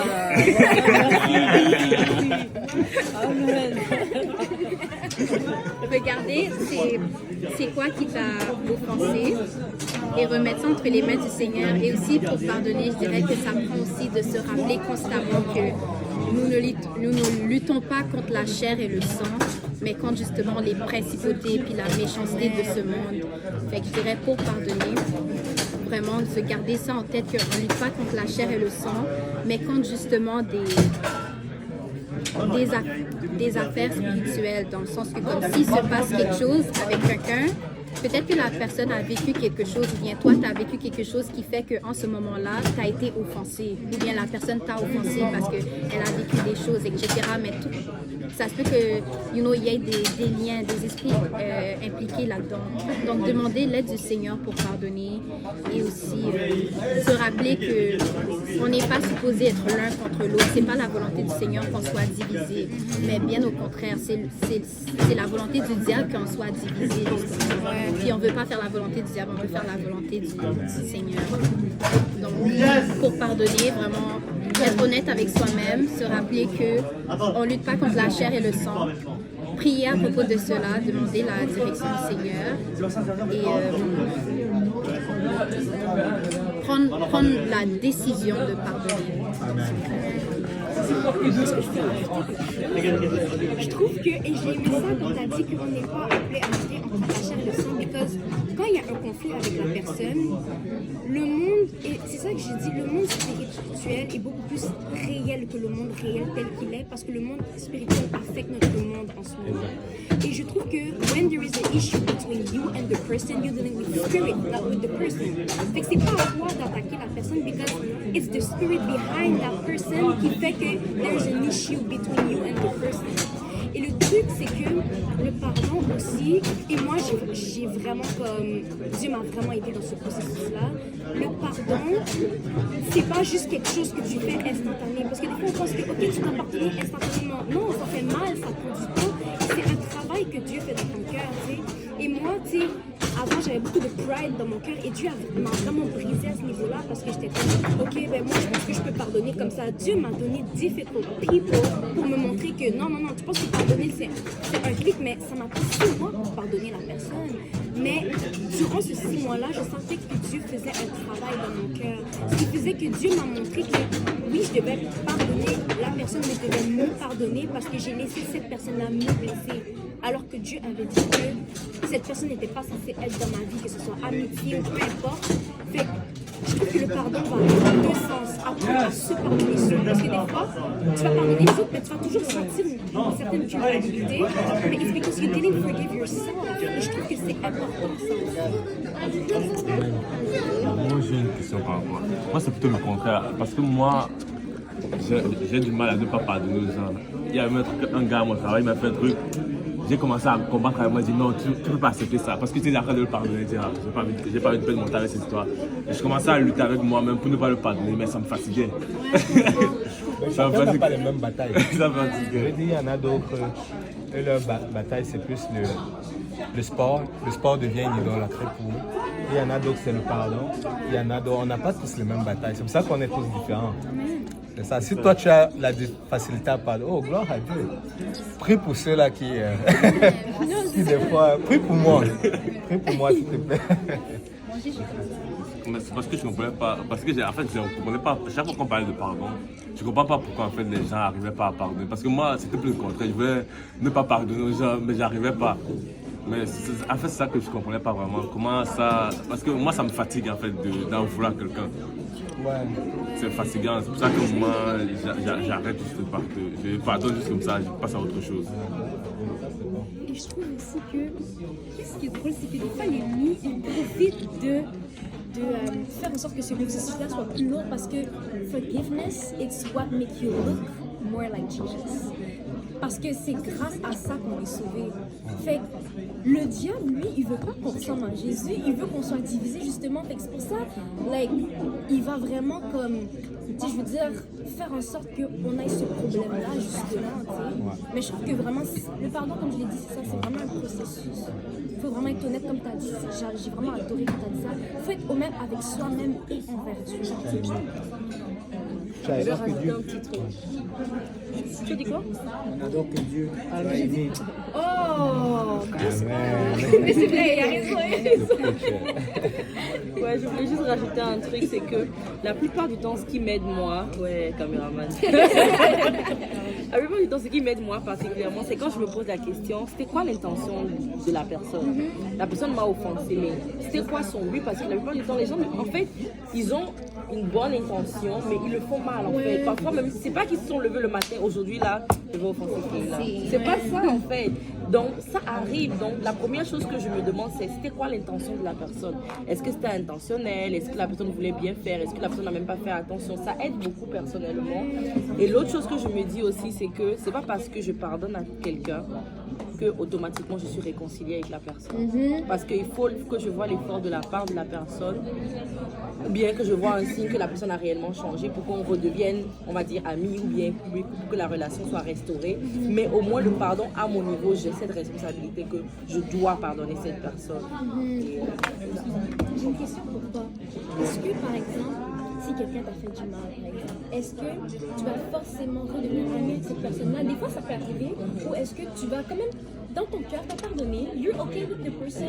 Regardez, c'est quoi qui t'a offensé et remettre ça entre les mains du Seigneur. Et aussi pour pardonner, je dirais que ça prend aussi de se rappeler constamment que nous ne luttons pas contre la chair et le sang, mais contre justement les principautés puis la méchanceté de ce monde. Fait que je dirais pour pardonner, vraiment de se garder ça en tête qu'on ne lutte pas contre la chair et le sang, mais contre justement des affaires spirituelles, dans le sens que comme s'il se passe quelque chose avec quelqu'un, peut-être que la personne a vécu quelque chose, ou bien toi, tu as vécu quelque chose qui fait qu'en ce moment-là, tu as été offensé, ou bien la personne t'a offensé parce qu'elle a vécu des choses, etc. Mais tout, ça se peut que, il y ait des liens, des esprits impliqués là-dedans. Donc, demander l'aide du Seigneur pour pardonner et aussi se rappeler qu'on n'est pas supposé être l'un contre l'autre. C'est pas la volonté du Seigneur qu'on soit divisé, mais bien au contraire, c'est la volonté du diable qu'on soit divisé. Puis on ne veut pas faire la volonté du diable, on veut faire la volonté du Seigneur. Donc, pour pardonner, vraiment être honnête avec soi-même, se rappeler qu'on ne lutte pas contre la chair et le sang. Prier à propos de cela, demander la direction du Seigneur et prendre la décision de pardonner. Je trouve que, et j'ai aimé ça quand tu as dit qu'on n'est pas appelé à lutter entre la chair et le sang, parce que quand il y a un conflit avec la personne, le monde, et c'est ça que j'ai dit, le monde spirituel est beaucoup plus réel que le monde réel tel qu'il est, parce que le monde spirituel affecte notre monde en ce moment. Et je trouve que when there is an issue between you and the person, you're dealing with the spirit, not with the person. Fait que c'est pas à toi d'attaquer la personne, because it's the spirit behind that person qui fait que there's an issue between you and the person. Et le truc, c'est que le pardon aussi, et moi j'ai vraiment comme, Dieu m'a vraiment aidé dans ce processus-là, le pardon, c'est pas juste quelque chose que tu fais instantané, parce que des fois on pense que ok, tu t'as pardonné instantanément, non, ça fait mal, ça prend du temps, c'est un travail que Dieu fait dans ton cœur, tu sais. Et moi, tu sais, avant j'avais beaucoup de pride dans mon cœur et Dieu m'a vraiment brisé à ce niveau-là parce que j'étais comme, ok, ben moi je pense que je peux pardonner comme ça. Dieu m'a donné difficult people pour me montrer que non, tu penses que pardonner c'est un clic, mais ça m'a pris 6 mois pour pardonner la personne. Mais durant ces 6 mois-là, je sentais que Dieu faisait un travail dans mon cœur. Ce qui faisait que Dieu m'a montré que oui, je devais pardonner la personne, mais je devais me pardonner parce que j'ai laissé cette personne-là me blesser. Alors que Dieu avait dit que cette personne n'était pas censée être dans ma vie, que ce soit amitié ou peu importe. Fait que je trouve que le pardon va dans deux sens. Apprendre à se pardonner soi. Parce que des fois, tu vas pardonner les autres, mais tu vas toujours sentir une certaine culpabilité. Mais it's because you didn't forgive yourself. Et je trouve que c'est important ça. Moi, j'ai une question par rapport. Moi, c'est plutôt le contraire. Parce que moi, j'ai du mal à ne pas pardonner aux gens. Il y a un gars à mon travail, il m'a fait un truc. J'ai commencé à combattre avec moi, j'ai dit non, tu ne peux pas accepter ça. Parce que tu es en train de le pardonner, j'ai pas envie de perdre mon temps avec cette histoire. Et je commençais à lutter avec moi-même pour ne pas le pardonner, mais ça me fatiguait. Ça me fatiguait. Pas les mêmes batailles. Ça me fatiguait. Il y en a d'autres, leur bataille c'est plus le sport. Le sport devient une idolâtrie pour eux. Il y en a d'autres, c'est le pardon. Il y en a d'autres, on n'a pas tous les mêmes batailles. C'est pour ça qu'on est tous différents. C'est ça. Si toi tu as la facilité à pardonner, oh gloire à Dieu. Prie pour ceux-là qui des fois, prie pour moi. Prie pour moi s'il te plaît. Mais c'est parce que je ne comprenais pas. Parce que en fait, je ne comprenais pas. Chaque fois qu'on parlait de pardon, je ne comprends pas pourquoi en fait, les gens n'arrivaient pas à pardonner. Parce que moi, c'était plus le contraire. Je voulais ne pas pardonner aux gens, mais j'arrivais pas. Mais en fait, c'est ça que je ne comprenais pas vraiment. Comment ça. Parce que moi, ça me fatigue en fait d'en vouloir quelqu'un. Ouais. C'est fatigant. C'est pour ça que moi, j'arrête juste de pardonner. Je pardonne juste comme ça, je passe à autre chose. Et je trouve aussi que, qu'est-ce qui est drôle, c'est que des fois, l'ennemi, il profite de faire en sorte que ce processus-là soit plus lourd parce que forgiveness, it's what makes you look more like Jesus. Parce que c'est grâce à ça qu'on est sauvé. Fait que le diable, lui, il veut pas qu'on ressemble à Jésus, il veut qu'on soit divisé justement. Fait que c'est pour ça, like, il va vraiment comme, tu sais, je veux dire, faire en sorte qu'on ait ce problème-là justement, tu sais. Mais je trouve que vraiment, le pardon, comme je l'ai dit, c'est ça, c'est vraiment un processus. Il faut vraiment être honnête comme tu as dit. J'ai vraiment adoré quand tu as dit ça. Il faut être honnête avec soi-même et envers Dieu. Je adore que Dieu. Tu dis quoi? On adore que Dieu a aimé. Oh! Amen. Mais c'est vrai, il y a raison. Ouais, je voulais juste rajouter un truc, c'est que la plupart du temps, ce qui m'aide moi, ouais, caméraman. La plupart du temps, ce qui m'aide moi particulièrement, c'est quand je me pose la question, c'était quoi l'intention de la personne? La personne m'a offensé, mais c'était quoi son but? Parce que la plupart du temps, les gens, en fait, ils ont une bonne intention, mais ils le font mal en fait. Parfois même, c'est pas qu'ils se sont levés le matin, aujourd'hui là, je vais offenser qui là. C'est pas ça en fait. Donc ça arrive. Donc la première chose que je me demande, c'est c'était quoi l'intention de la personne? Est-ce que c'était intentionnel? Est-ce que la personne voulait bien faire? Est-ce que la personne n'a même pas fait attention? Ça aide beaucoup personnellement. Et l'autre chose que je me dis aussi, c'est que c'est pas parce que je pardonne à quelqu'un que automatiquement je suis réconciliée avec la personne. Parce qu'il faut que je vois l'effort de la part de la personne, ou bien que je vois un signe que la personne a réellement changé pour qu'on redevienne, on va dire, amis, ou bien pour que la relation soit restaurée. Mais au moins le pardon, à mon niveau, j'ai cette responsabilité que je dois pardonner cette personne. J'ai une question pour toi. Est-ce que, par exemple, si quelqu'un t'a fait du mal, par exemple, est-ce que tu vas forcément redevenir ami avec cette personne-là? Des fois, ça peut arriver. Ou est-ce que tu vas quand même, dans ton cœur, t'as pardonné, you're okay with the person,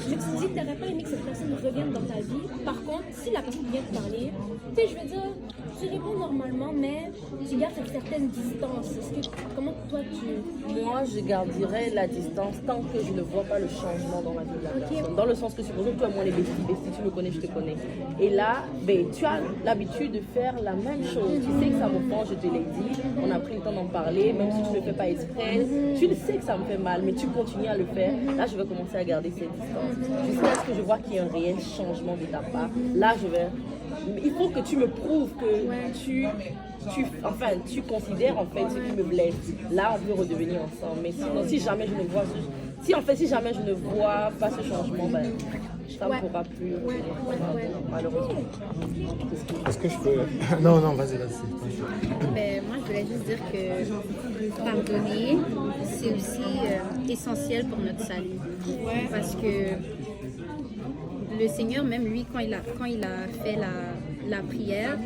mais tu te dis que t'aurais pas aimé que cette personne revienne dans ta vie. Par contre, si la personne vient te parler, tu sais, je veux dire, tu réponds normalement, mais tu gardes cette certaine distance. Comment toi tu... Moi, je garderai la distance tant que je ne vois pas le changement dans la vie de la personne. Dans le sens que, supposons que toi et moi, les besties, tu me connais, je te connais. Et là, ben, tu as l'habitude de faire la même chose. Tu sais que ça m'offense, je te l'ai dit. On a pris le temps d'en parler, même si tu ne le fais pas exprès. Tu le sais que ça me fait mal, mais tu continues à le faire. Là, je vais commencer à garder cette distance. Jusqu'à ce que je vois qu'il y a un réel changement de ta part. Là, je vais... Il faut que tu me prouves que tu considères en fait ce qui me blesse. Là, on peut redevenir ensemble. Mais sinon, si jamais je ne vois pas ce changement, ben, ça ne pourra plus. Malheureusement. Est-ce que je peux... Non, vas-y. Ben, moi, je voulais juste dire que pardonner, c'est aussi essentiel pour notre salut. Parce que le Seigneur, même lui, quand il a fait la prière,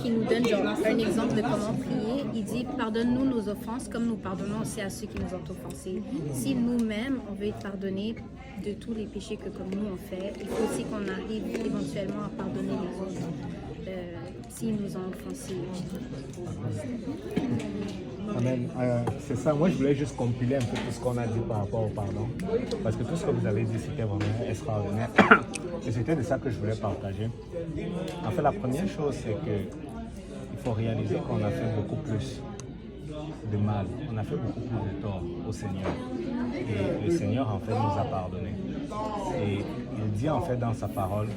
qui nous donne genre un exemple de comment prier, il dit « Pardonne-nous nos offenses comme nous pardonnons aussi à ceux qui nous ont offensés. » Si nous-mêmes, on veut être pardonnés de tous les péchés que comme nous on fait, il faut aussi qu'on arrive éventuellement à pardonner les autres s'ils nous ont offensés. Amen. C'est ça, moi je voulais juste compiler un peu tout ce qu'on a dit par rapport au pardon. Parce que tout ce que vous avez dit, c'était vraiment extraordinaire. Et c'était de ça que je voulais partager. En fait, la première chose, c'est qu'il faut réaliser qu'on a fait beaucoup plus de mal. On a fait beaucoup plus de tort au Seigneur. Et le Seigneur, en fait, nous a pardonné. Et il dit, en fait, dans sa parole,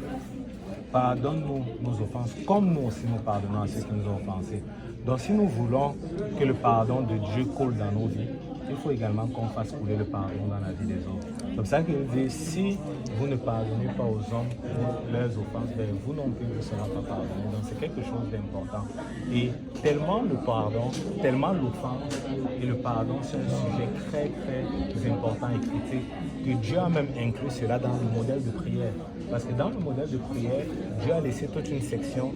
pardonne-nous nos offenses, comme nous aussi nous pardonnons à ceux qui nous ont offensés. Donc si nous voulons que le pardon de Dieu coule dans nos vies, il faut également qu'on fasse couler le pardon dans la vie des autres. C'est pour ça qu'il dit, si vous ne pardonnez pas aux hommes pour leurs offenses, ben vous non plus ne serez pas pardonnés. Donc c'est quelque chose d'important. Et tellement le pardon, tellement l'offense et le pardon, c'est un sujet très très important et critique que Dieu a même inclus cela dans le modèle de prière. Parce que dans le modèle de prière, Dieu a laissé toute une section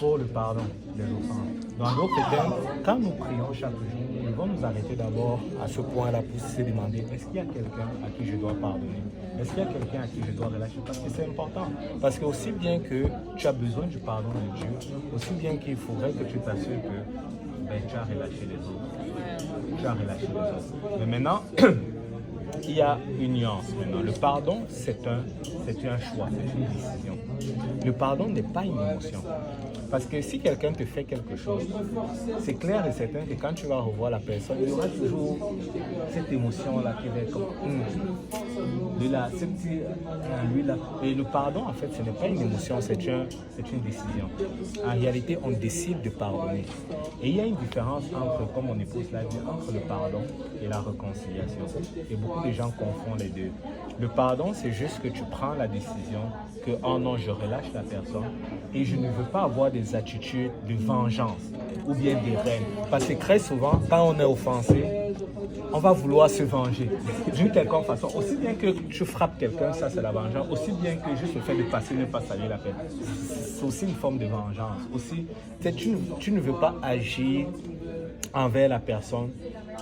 pour le pardon des offenses. Dans d'autres termes, quand nous prions chaque jour, nous devons nous arrêter d'abord à ce point-là pour se demander, est-ce qu'il y a quelqu'un à qui je dois pardonner? Est-ce qu'il y a quelqu'un à qui je dois relâcher? Parce que c'est important. Parce que aussi bien que tu as besoin du pardon de Dieu, aussi bien qu'il faudrait que tu t'assures que tu as relâché les autres. Tu as relâché les autres. Mais maintenant, il y a une nuance maintenant. Le pardon, c'est un choix, c'est une décision. Le pardon n'est pas une émotion. Parce que si quelqu'un te fait quelque chose, c'est clair et certain que quand tu vas revoir la personne, il y aura toujours cette émotion-là qui va être comme lui-là. Et le pardon, en fait, ce n'est pas une émotion, c'est une décision. En réalité, on décide de pardonner. Et il y a une différence entre, comme mon épouse l'a dit, entre le pardon et la réconciliation. Et beaucoup de gens confondent les deux. Le pardon, c'est juste que tu prends la décision que, oh non, je relâche la personne et je ne veux pas avoir des attitudes de vengeance ou bien des haines. Parce que très souvent, quand on est offensé, on va vouloir se venger d'une quelconque façon. Aussi bien que tu frappes quelqu'un, ça c'est la vengeance. Aussi bien que juste le fait de passer, ne pas saluer la personne. C'est aussi une forme de vengeance. Aussi, tu ne veux pas agir envers la personne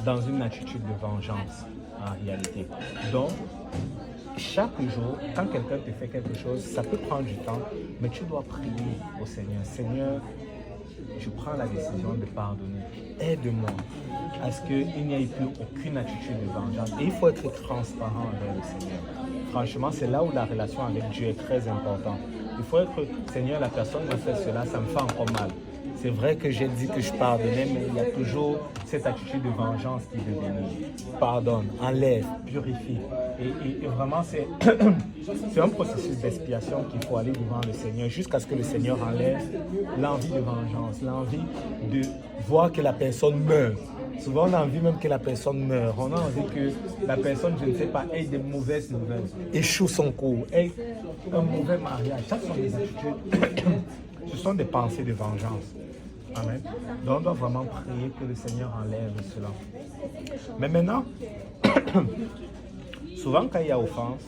dans une attitude de vengeance en réalité. Donc, chaque jour, quand quelqu'un te fait quelque chose, ça peut prendre du temps, mais tu dois prier au Seigneur. Seigneur, je prends la décision de pardonner. Aide-moi à ce qu'il n'y ait plus aucune attitude de vengeance. Et il faut être transparent envers le Seigneur. Franchement, c'est là où la relation avec Dieu est très importante. Il faut être, Seigneur, la personne m'a fait cela, ça me fait encore mal. C'est vrai que j'ai dit que je pardonnais, mais il y a toujours cette attitude de vengeance qui veut venir. Pardonne, enlève, purifie. Et vraiment, c'est un processus d'expiation qu'il faut aller devant le Seigneur jusqu'à ce que le Seigneur enlève l'envie de vengeance, l'envie de voir que la personne meurt. Souvent, on a envie même que la personne meure. On a envie que la personne, je ne sais pas, ait des mauvaises nouvelles, échoue son cours, ait un mauvais mariage. Ça sont des attitudes, ce sont des pensées de vengeance. Amen. Donc, on doit vraiment prier que le Seigneur enlève cela. Mais maintenant, souvent quand il y a offense,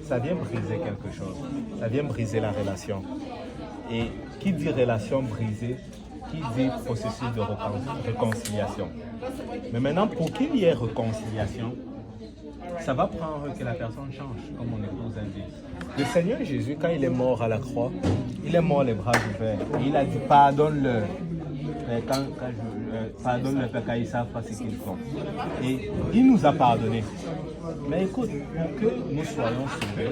ça vient briser quelque chose. Ça vient briser la relation. Et qui dit relation brisée, qui dit processus de réconciliation. Mais maintenant, pour qu'il y ait réconciliation, ça va prendre que la personne change, comme mon épouse a dit. Le Seigneur Jésus, quand il est mort à la croix, il est mort les bras ouverts. Et il a dit, pardonne-leur. Pardonne-leur car ils ne savent pas ce qu'ils font. Et il nous a pardonné. Mais écoute, pour que nous soyons sauvés,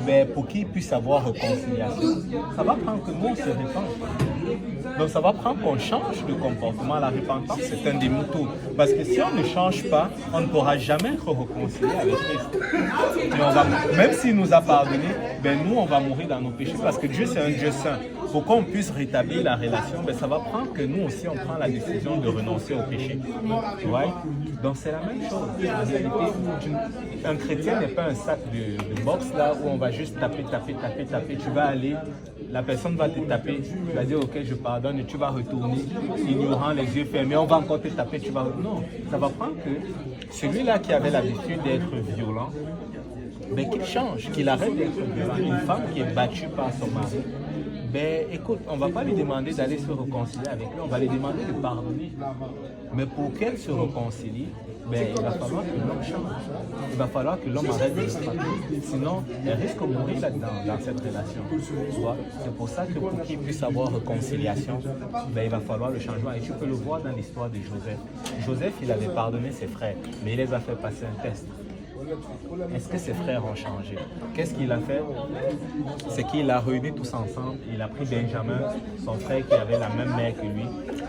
mais pour qu'il puisse avoir réconciliation, ça va prendre que nous on se répande. Donc ça va prendre qu'on change de comportement. La repentance, c'est un des moutons. Parce que si on ne change pas, on ne pourra jamais être réconcilié avec Christ. Et même s'il nous a pardonné, nous on va mourir dans nos péchés parce que Dieu c'est un Dieu saint. Pour qu'on puisse rétablir la relation, ça va prendre que nous aussi on prend la décision de renoncer au péché. Tu vois? Donc c'est la même chose. En réalité, un chrétien n'est pas un sac de boxe là où on va juste taper. Tu vas aller, la personne va te taper, tu vas dire ok je pardonne et tu vas retourner, ignorant les yeux fermés, on va encore te taper, tu vas... Non, ça va prendre que celui-là qui avait l'habitude d'être violent, qu'il change, qu'il arrête d'être violent. Une femme qui est battue par son mari, écoute, on ne va pas lui demander d'aller se réconcilier avec lui, on va lui demander de pardonner. Mais pour qu'elle se réconcilie, il va falloir que l'homme change. Il va falloir que l'homme arrête de se frapper. Sinon, elle risque de mourir là-dedans, dans cette relation. C'est pour ça que pour qu'il puisse avoir réconciliation, il va falloir le changement. Et tu peux le voir dans l'histoire de Joseph. Joseph, il avait pardonné ses frères, mais il les a fait passer un test. Est-ce que ses frères ont changé? Qu'est-ce qu'il a fait? C'est qu'il a réuni tous ensemble. Il a pris Benjamin, son frère qui avait la même mère que lui.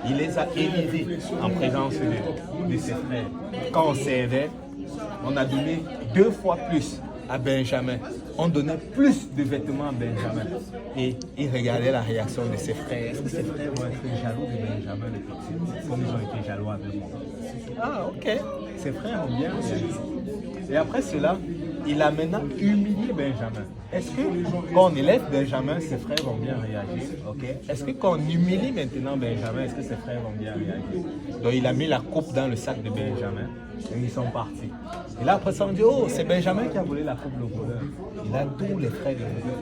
Il les a élevés en présence de ses frères. Quand on servait, on a donné 2 fois plus à Benjamin. On donnait plus de vêtements à Benjamin. Et il regardait la réaction de ses frères. Est-ce que ses frères vont être jaloux de Benjamin le petit, comme ils ont été jaloux avec moi? Ah, ok. Ses frères ont bien réagi. Et après cela, il a maintenant humilié Benjamin. Est-ce que quand on élève Benjamin, ses frères vont bien réagir? Okay. Est-ce que quand on humilie maintenant Benjamin, est-ce que ses frères vont bien réagir? Donc il a mis la coupe dans le sac de Benjamin Et ils sont partis. Et là, après ça, on dit, oh, c'est Benjamin qui a volé la coupe de voleur. Il a tous les frères de Joseph.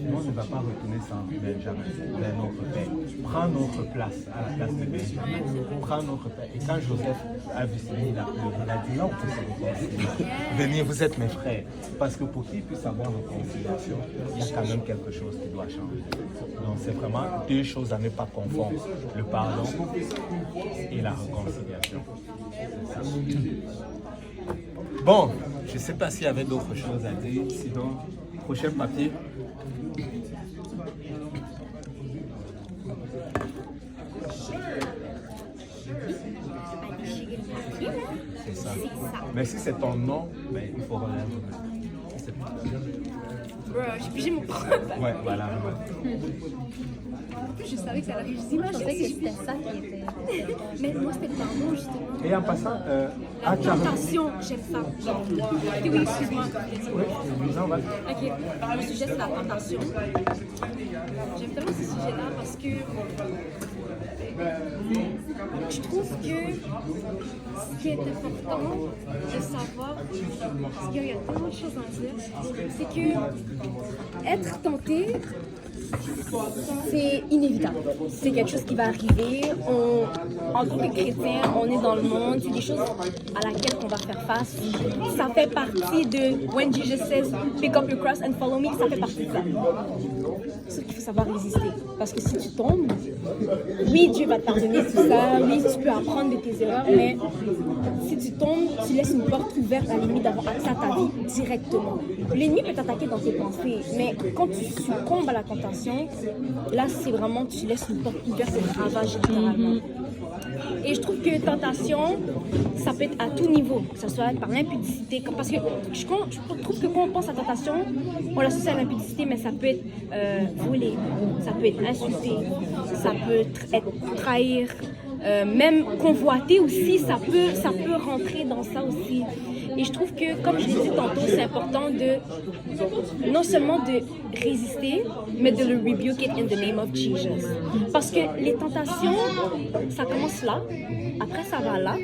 Nous, on ne va pas retourner sans Benjamin, vers notre père. Prends notre place à la place de Benjamin. Prends notre père. Et quand Joseph a vu cela, il a pleuré. Il a dit, non, vous savez. Venez, vous êtes mes frères. Parce que pour qu'ils puissent avoir une réconciliation, il y a quand même quelque chose qui doit changer. Donc, c'est vraiment deux choses à ne pas confondre. Le pardon et la réconciliation. C'est ça. Bon, je ne sais pas s'il y avait d'autres choses à dire. Sinon, prochain papier. C'est ça. Mais si c'est ton nom, ben, il faut relèver. Bro, j'ai pigé mon propre. Ouais, voilà. En plus, je savais que ça allait. Je dis, Je pensais que c'était ça qui était. mais moi, c'était le pardon, justement. Et en passant, La tentation, j'aime ça. Ok, oui, excuse-moi. Non, vas-y. Ok, le sujet, c'est la tentation. J'aime tellement ce sujet-là parce que je trouve que ce qui est important de savoir, parce qu'il y a tellement de choses à dire, c'est que être tenté, c'est inévitable. C'est quelque chose qui va arriver. En tant que chrétien, on est dans le monde. C'est des choses à laquelle on va faire face. Ça fait partie de When Jesus says, pick up your cross and follow me. Ça fait partie de ça. Sauf qu'il faut savoir résister. Parce que si tu tombes, oui, Dieu va te pardonner tout ça. Oui, tu peux apprendre de tes erreurs. Mais si tu tombes, tu laisses une porte ouverte à l'ennemi d'avoir accès à ta vie directement. L'ennemi peut t'attaquer dans tes pensées. Mais quand tu succombes à la tentation, là, c'est vraiment, tu laisses une porte ouverte et ravage littéralement. Et je trouve que tentation, ça peut être à tout niveau, que ce soit par l'impudicité. Parce que je trouve que quand on pense à tentation, on l'associe à l'impudicité, mais ça peut être voler, ça peut être insulter, ça peut être trahir, même convoiter aussi, ça peut rentrer dans ça aussi. Et je trouve que, comme je l'ai dit tantôt, c'est important de non seulement de résister, mais de le rebuke it in the name of Jesus. Parce que les tentations, ça commence là, après ça va là,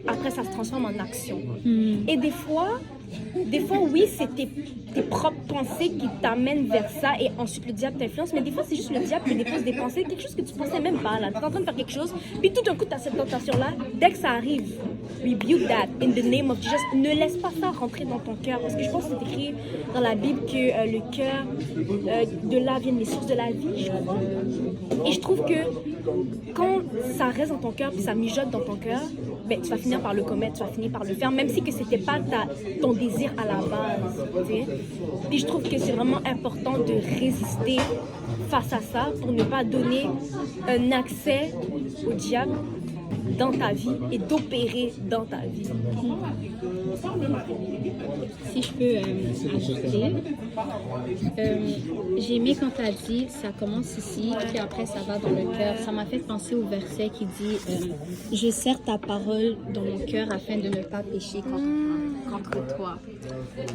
après ça se transforme en action. Et des fois, oui, c'est tes propres pensées qui t'amènent vers ça et ensuite le diable t'influence, mais des fois, c'est juste le diable qui dépose des pensées, quelque chose que tu pensais même pas, là. Tu es en train de faire quelque chose, puis tout d'un coup, tu as cette tentation-là, dès que ça arrive, rebuke that in the name of Jesus. Ne laisse pas ça rentrer dans ton cœur, parce que je pense que c'est écrit dans la Bible que le cœur, de là viennent les sources de la vie, je crois. Et je trouve que quand ça reste dans ton cœur, puis ça mijote dans ton cœur, ben, tu vas finir par le commettre, tu vas finir par le faire, même si que c'était pas ton désir à la base. T'sais. Puis je trouve que c'est vraiment important de résister face à ça pour ne pas donner un accès au diable dans ta vie et d'opérer dans ta vie. Si je peux ajouter, j'ai aimé quand tu as dit ça commence ici, puis après ça va dans le cœur. Ça m'a fait penser au verset qui dit je serre ta parole dans mon cœur afin de ne pas pécher contre toi.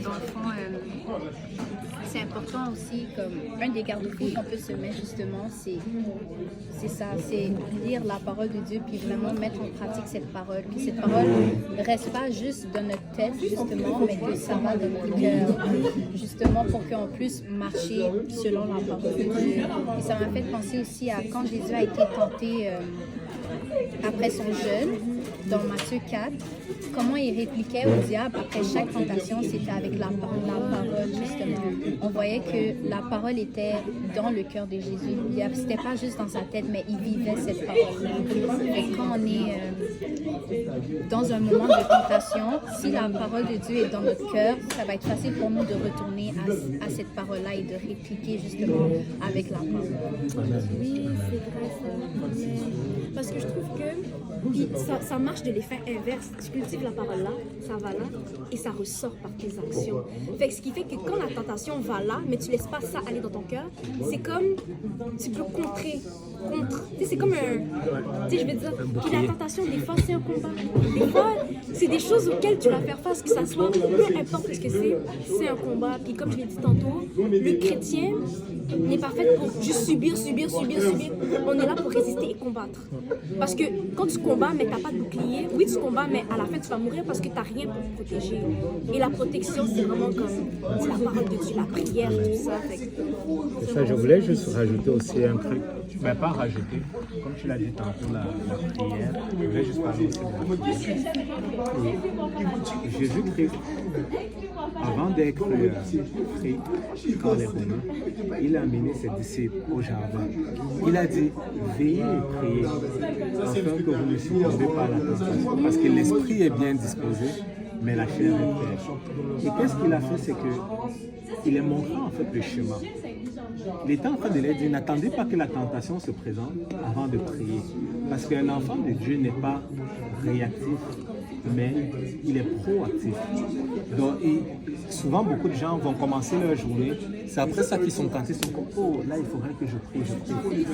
Dans le fond, c'est important aussi, comme un des garde-fous qu'on peut se mettre justement, c'est ça, c'est lire la parole de Dieu puis vraiment mettre en pratique cette parole. Que cette parole ne reste pas juste dans notre tête justement, mais que ça va dans notre cœur, justement pour qu'on puisse marcher selon la parole de Dieu. Et ça m'a fait penser aussi à quand Jésus a été tenté après son jeûne, dans Matthieu 4, comment il répliquait au diable après chaque tentation, c'était avec la parole justement. On voyait que la parole était dans le cœur de Jésus. C'était pas juste dans sa tête, mais il vivait cette parole. Et quand on est dans un moment de tentation, si la parole de Dieu est dans notre cœur, ça va être facile pour nous de retourner à cette parole-là et de répliquer justement avec la parole. Oui, c'est vrai ça. Parce que je trouve que ça marche de l'effet inverse. Tu cultives la parole là, ça va là, et ça ressort par tes actions. Fait que ce qui fait que quand la tentation va là, mais tu laisses pas ça aller dans ton cœur, c'est comme tu peux contrer contre. Tu sais, c'est comme un. Tu sais, je veux dire, puis la tentation, des fois, c'est un combat. Des fois, c'est des choses auxquelles tu vas faire face, que ça soit, peu importe ce que c'est un combat. Puis comme je l'ai dit tantôt, le chrétien n'est pas fait pour juste subir. On est là pour résister et combattre. Parce que quand tu combats, mais t'as pas de bouclier, oui, tu combats, mais à la fin, tu vas mourir parce que t'as rien pour te protéger. Et la protection, c'est vraiment comme c'est la parole de Dieu, la prière, tout ça. C'est ça, je voulais juste rajouter aussi un truc. Mais pas rajouter, comme tu l'as dit tantôt, la prière. Je voulais juste parler aussi de la prière. Et Jésus-Christ, avant d'être pris par les Romains, il a amené ses disciples au jardin. Il a dit, veillez et priez, afin que vous ne succombiez pas à la tentation. Parce que l'esprit est bien disposé, mais la chair est faible. Et qu'est-ce qu'il a fait, c'est qu'il est montré en fait le chemin. Il était en train de leur dire, n'attendez pas que la tentation se présente avant de prier. Parce qu'un enfant de Dieu n'est pas réactif, mais il est proactif. Donc, souvent, beaucoup de gens vont commencer leur journée, c'est après ça qu'ils sont tentés, ils sont comme, oh, là, il faudrait que je prie.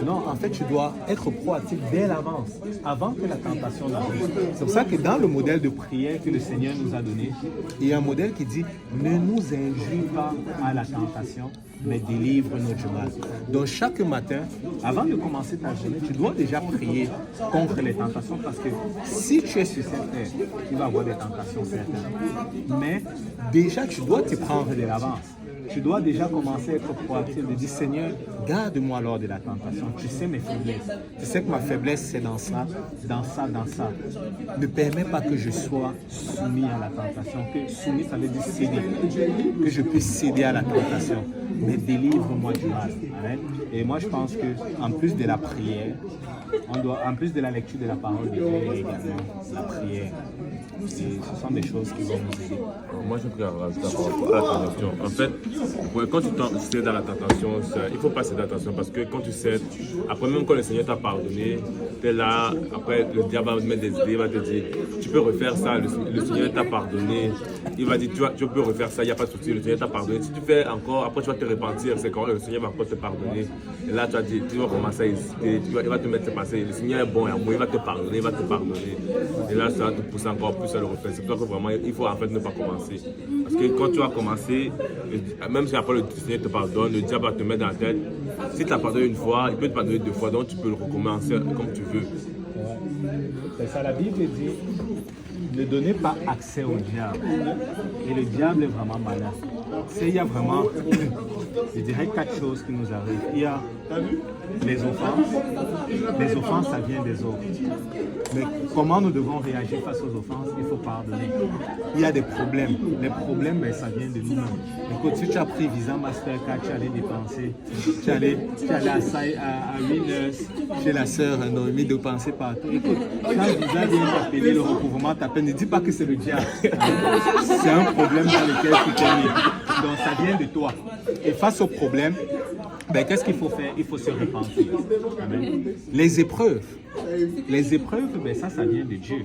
Non, en fait, tu dois être proactif dès l'avance, avant que la tentation n'arrive. C'est pour ça que dans le modèle de prière que le Seigneur nous a donné, il y a un modèle qui dit, ne nous induis pas à la tentation, mais délivre-nous du mal. Donc chaque matin, avant de commencer ta journée, tu dois déjà prier contre les tentations parce que si tu es sur cette terre, tu vas avoir des tentations certaines. Mais déjà, tu dois te prendre de l'avance. Tu dois déjà commencer à être proactif, de dire Seigneur, garde-moi lors de la tentation. Tu sais mes faiblesses. Tu sais que ma faiblesse c'est dans ça. Ne permets pas que je sois soumis à la tentation. Que soumis, ça veut dire céder. Que je puisse céder à la tentation. Mais délivre-moi du mal. Amen. Et moi je pense que en plus de la prière, en plus de la lecture de la parole de Dieu, également la prière. Ce sont des choses qui vont nous aider. Moi, je voudrais rajouter par rapport à la tentation. En fait, quand tu cèdes à la tentation, il ne faut pas céder à la tentation parce que quand tu cèdes, après même quand le Seigneur t'a pardonné, tu es là, après le diable va te mettre des idées, il va te dire, tu peux refaire ça, le Seigneur t'a pardonné, il va dire, tu peux refaire ça, il n'y a pas de souci, le Seigneur t'a pardonné. Si tu fais encore, après tu vas te repentir, c'est quand le Seigneur va encore te pardonner. Et là, tu vas commencer à hésiter, il va te mettre tes pensées, le Seigneur est bon et amour, il va te pardonner, Et là, ça va te pousser encore plus à le refaire. C'est pour ça que vraiment, il faut en fait ne pas commencer. Parce que quand tu vas commencer, même si après le Seigneur te pardonne, le diable va te mettre dans la tête. Si tu as pardonné une fois, il peut te pardonner 2 fois, donc tu peux le recommencer comme tu veux. C'est ça, la Bible dit, ne donnez pas accès au diable. Et le diable est vraiment malin. Il y a vraiment, je dirais, 4 choses qui nous arrivent. Il y a les offenses. Les offenses, ça vient des autres. Mais comment nous devons réagir face aux offenses? Il faut pardonner. Il y a des problèmes. Les problèmes, ben, ça vient de nous-mêmes. Écoute, si tu as pris Visa Mastercard, tu allais dépenser. Tu allais à Winners, chez la sœur Noémie, dépenser partout. Écoute, quand Visa vient t'appeler le recouvrement, t'appelle, ne dis pas que c'est le diable. C'est un problème dans lequel tu t'es mis. Donc ça vient de toi. Et face au problème, ben, qu'est-ce qu'il faut faire? Il faut se repentir. Amen. Les épreuves, ben, ça vient de Dieu.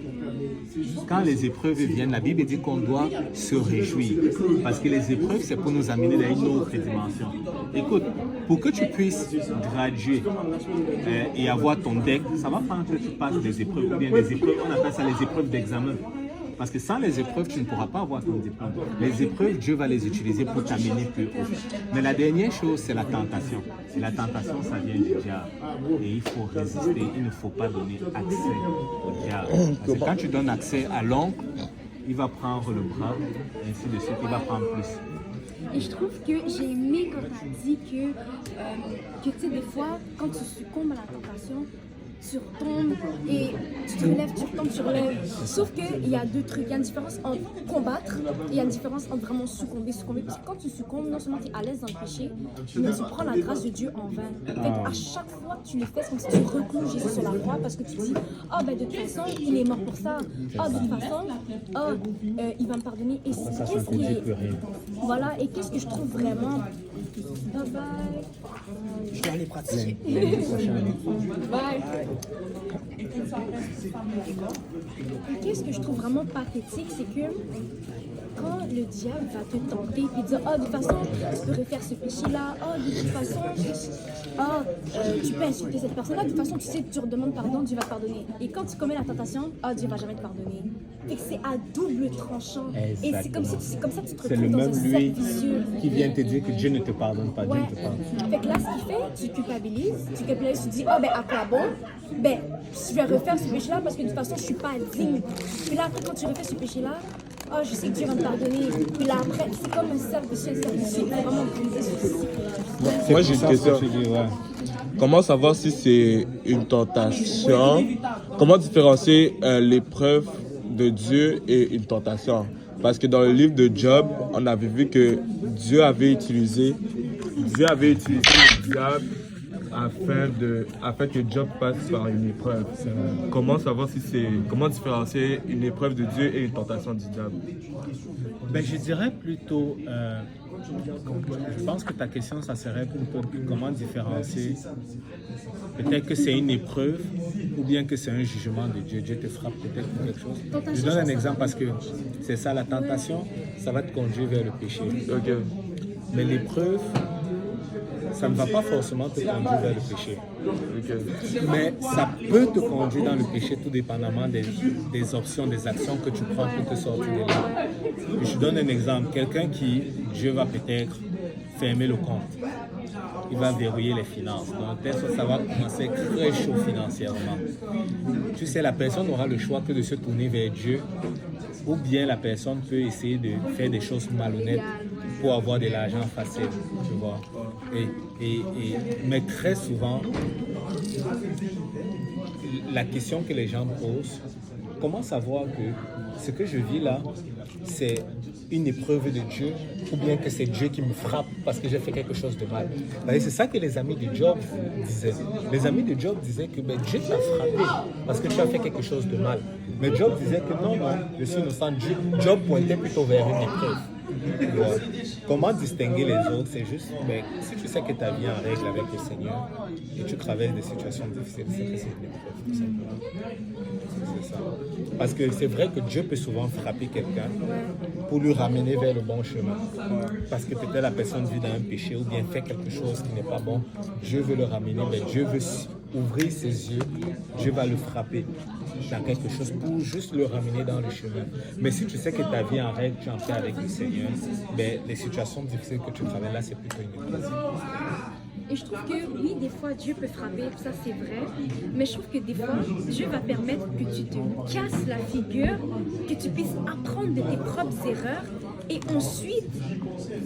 Quand les épreuves viennent, la Bible dit qu'on doit se réjouir. Parce que les épreuves, c'est pour nous amener dans une autre dimension. Écoute, pour que tu puisses graduer et avoir ton deck, ça va prendre que tu passes des épreuves, ou bien des épreuves, on appelle ça les épreuves d'examen. Parce que sans les épreuves, tu ne pourras pas avoir ton diplôme. Les épreuves, Dieu va les utiliser pour t'amener plus haut. Mais la dernière chose, c'est la tentation. Et la tentation, ça vient du diable. Et il faut résister. Il ne faut pas donner accès au diable. Parce que quand tu donnes accès à l'oncle, il va prendre le bras, et ainsi de suite, il va prendre plus. Et je trouve que j'ai aimé quand tu as dit que tu sais, des fois, quand tu succombes à la tentation, tu retombes et tu te relèves, tu retombes, tu relèves. Sauf qu'il y a 2 trucs. Il y a une différence entre combattre et il y a une différence entre vraiment succomber. Parce que quand tu succombes, non seulement tu es à l'aise dans le péché, mais tu prends la grâce de Dieu en vain. Fait à chaque fois que tu le fais, c'est comme si tu reclous Jésus sur la croix parce que tu dis ah ben de toute façon, il est mort pour ça. Ah de toute façon, il va me pardonner. Et qu'est-ce qui est... Voilà, et qu'est-ce que je trouve vraiment Bye bye. Je vais aller pratiquer. Bye. Et qu'est-ce que je trouve vraiment pathétique, c'est que quand le diable va te tenter et dire de toute façon, tu peux refaire ce péché-là, de toute façon, tu peux insulter cette personne-là, de toute façon, tu sais, tu redemandes pardon, Dieu va te pardonner. Et quand tu commets la tentation, Dieu va jamais te pardonner. Et que c'est à double tranchant. Et c'est comme ça que tu te C'est le retrouves dans un même cercle lui vicieux. qui vient te dire que Dieu ne te pardonne pas. Dieu Ouais. ne te pardonne. Fait que là, ce qu'il fait, tu culpabilises, tu dis, à quoi bon? Je vais refaire ce péché-là parce que de toute façon, je suis pas digne. Puis là, après, quand tu refais ce péché-là, je sais que Dieu va me pardonner. Puis là, après, c'est comme un cercle vicieux, c'est vraiment briser ce cycle. Moi, j'ai une question. Ouais. Comment savoir si c'est une tentation? Comment différencier l'épreuve de Dieu et une tentation? Parce que dans le livre de Job, on avait vu que Dieu avait utilisé le diable afin que Job passe par une épreuve. Comment savoir comment différencier une épreuve de Dieu et une tentation du diable? Je dirais plutôt, je pense que ta question, ça serait plutôt comment différencier peut-être que c'est une épreuve ou bien que c'est un jugement de Dieu. Dieu te frappe peut-être pour quelque chose. Je donne un exemple parce que c'est ça, la tentation, ça va te conduire vers le péché. Ok. Mais l'épreuve, ça ne va pas forcément te conduire vers le péché. Ok. Mais ça peut te conduire dans le péché tout dépendamment des options, des actions que tu prends pour te sortir de là. Je donne un exemple. Quelqu'un qui, Dieu va peut-être fermer le compte. Il va verrouiller les finances. Donc, peut-être que ça va commencer très chaud financièrement. Tu sais, la personne n'aura le choix que de se tourner vers Dieu ou bien la personne peut essayer de faire des choses malhonnêtes pour avoir de l'argent facile, tu vois. Mais très souvent, la question que les gens posent, comment savoir que ce que je vis là, c'est une épreuve de Dieu ou bien que c'est Dieu qui me frappe parce que j'ai fait quelque chose de mal. C'est ça que les amis de Job disaient. Les amis de Job disaient que Dieu t'a frappé parce que tu as fait quelque chose de mal. Mais Job disait que non, je suis innocent. Job pointait plutôt vers une épreuve. Comment distinguer les autres? C'est juste, si tu sais que ta vie est en règle avec le Seigneur et tu traverses des situations difficiles, c'est que c'est une épreuve, tout simplement. C'est ça. Parce que c'est vrai que Dieu peut souvent frapper quelqu'un pour lui ramener vers le bon chemin. Parce que peut-être la personne vit dans un péché ou bien fait quelque chose qui n'est pas bon. Dieu veut le ramener, mais Dieu veut ouvrir ses yeux. Dieu va le frapper dans quelque chose pour juste le ramener dans le chemin. Mais si tu sais que ta vie en règle, tu en fais avec le Seigneur, les situations difficiles que tu traverses là, c'est plutôt une épreuve. Et je trouve que oui, des fois, Dieu peut frapper, ça c'est vrai, mais je trouve que des fois, Dieu va permettre que tu te casses la figure, que tu puisses apprendre de tes propres erreurs et ensuite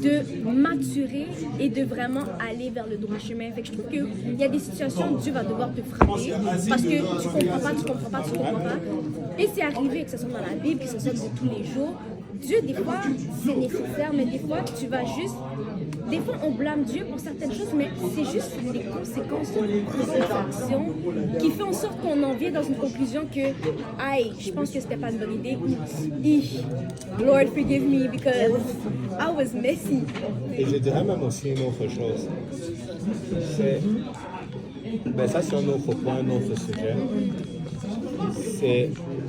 de maturer et de vraiment aller vers le droit chemin. Fait que je trouve qu'il y a des situations où Dieu va devoir te frapper parce que tu comprends pas. Et c'est arrivé, que ce soit dans la Bible, que ce soit de tous les jours. Dieu, des fois, c'est nécessaire, mais des fois, tu vas juste... Des fois, on blâme Dieu pour certaines choses, mais c'est juste les conséquences de nos actions qui fait en sorte qu'on en vient dans une conclusion que, aïe, je pense que c'était pas une bonne idée. Lord, forgive me because I was messy. Et je dirais même aussi une autre chose. Ça, c'est un autre point, un autre sujet.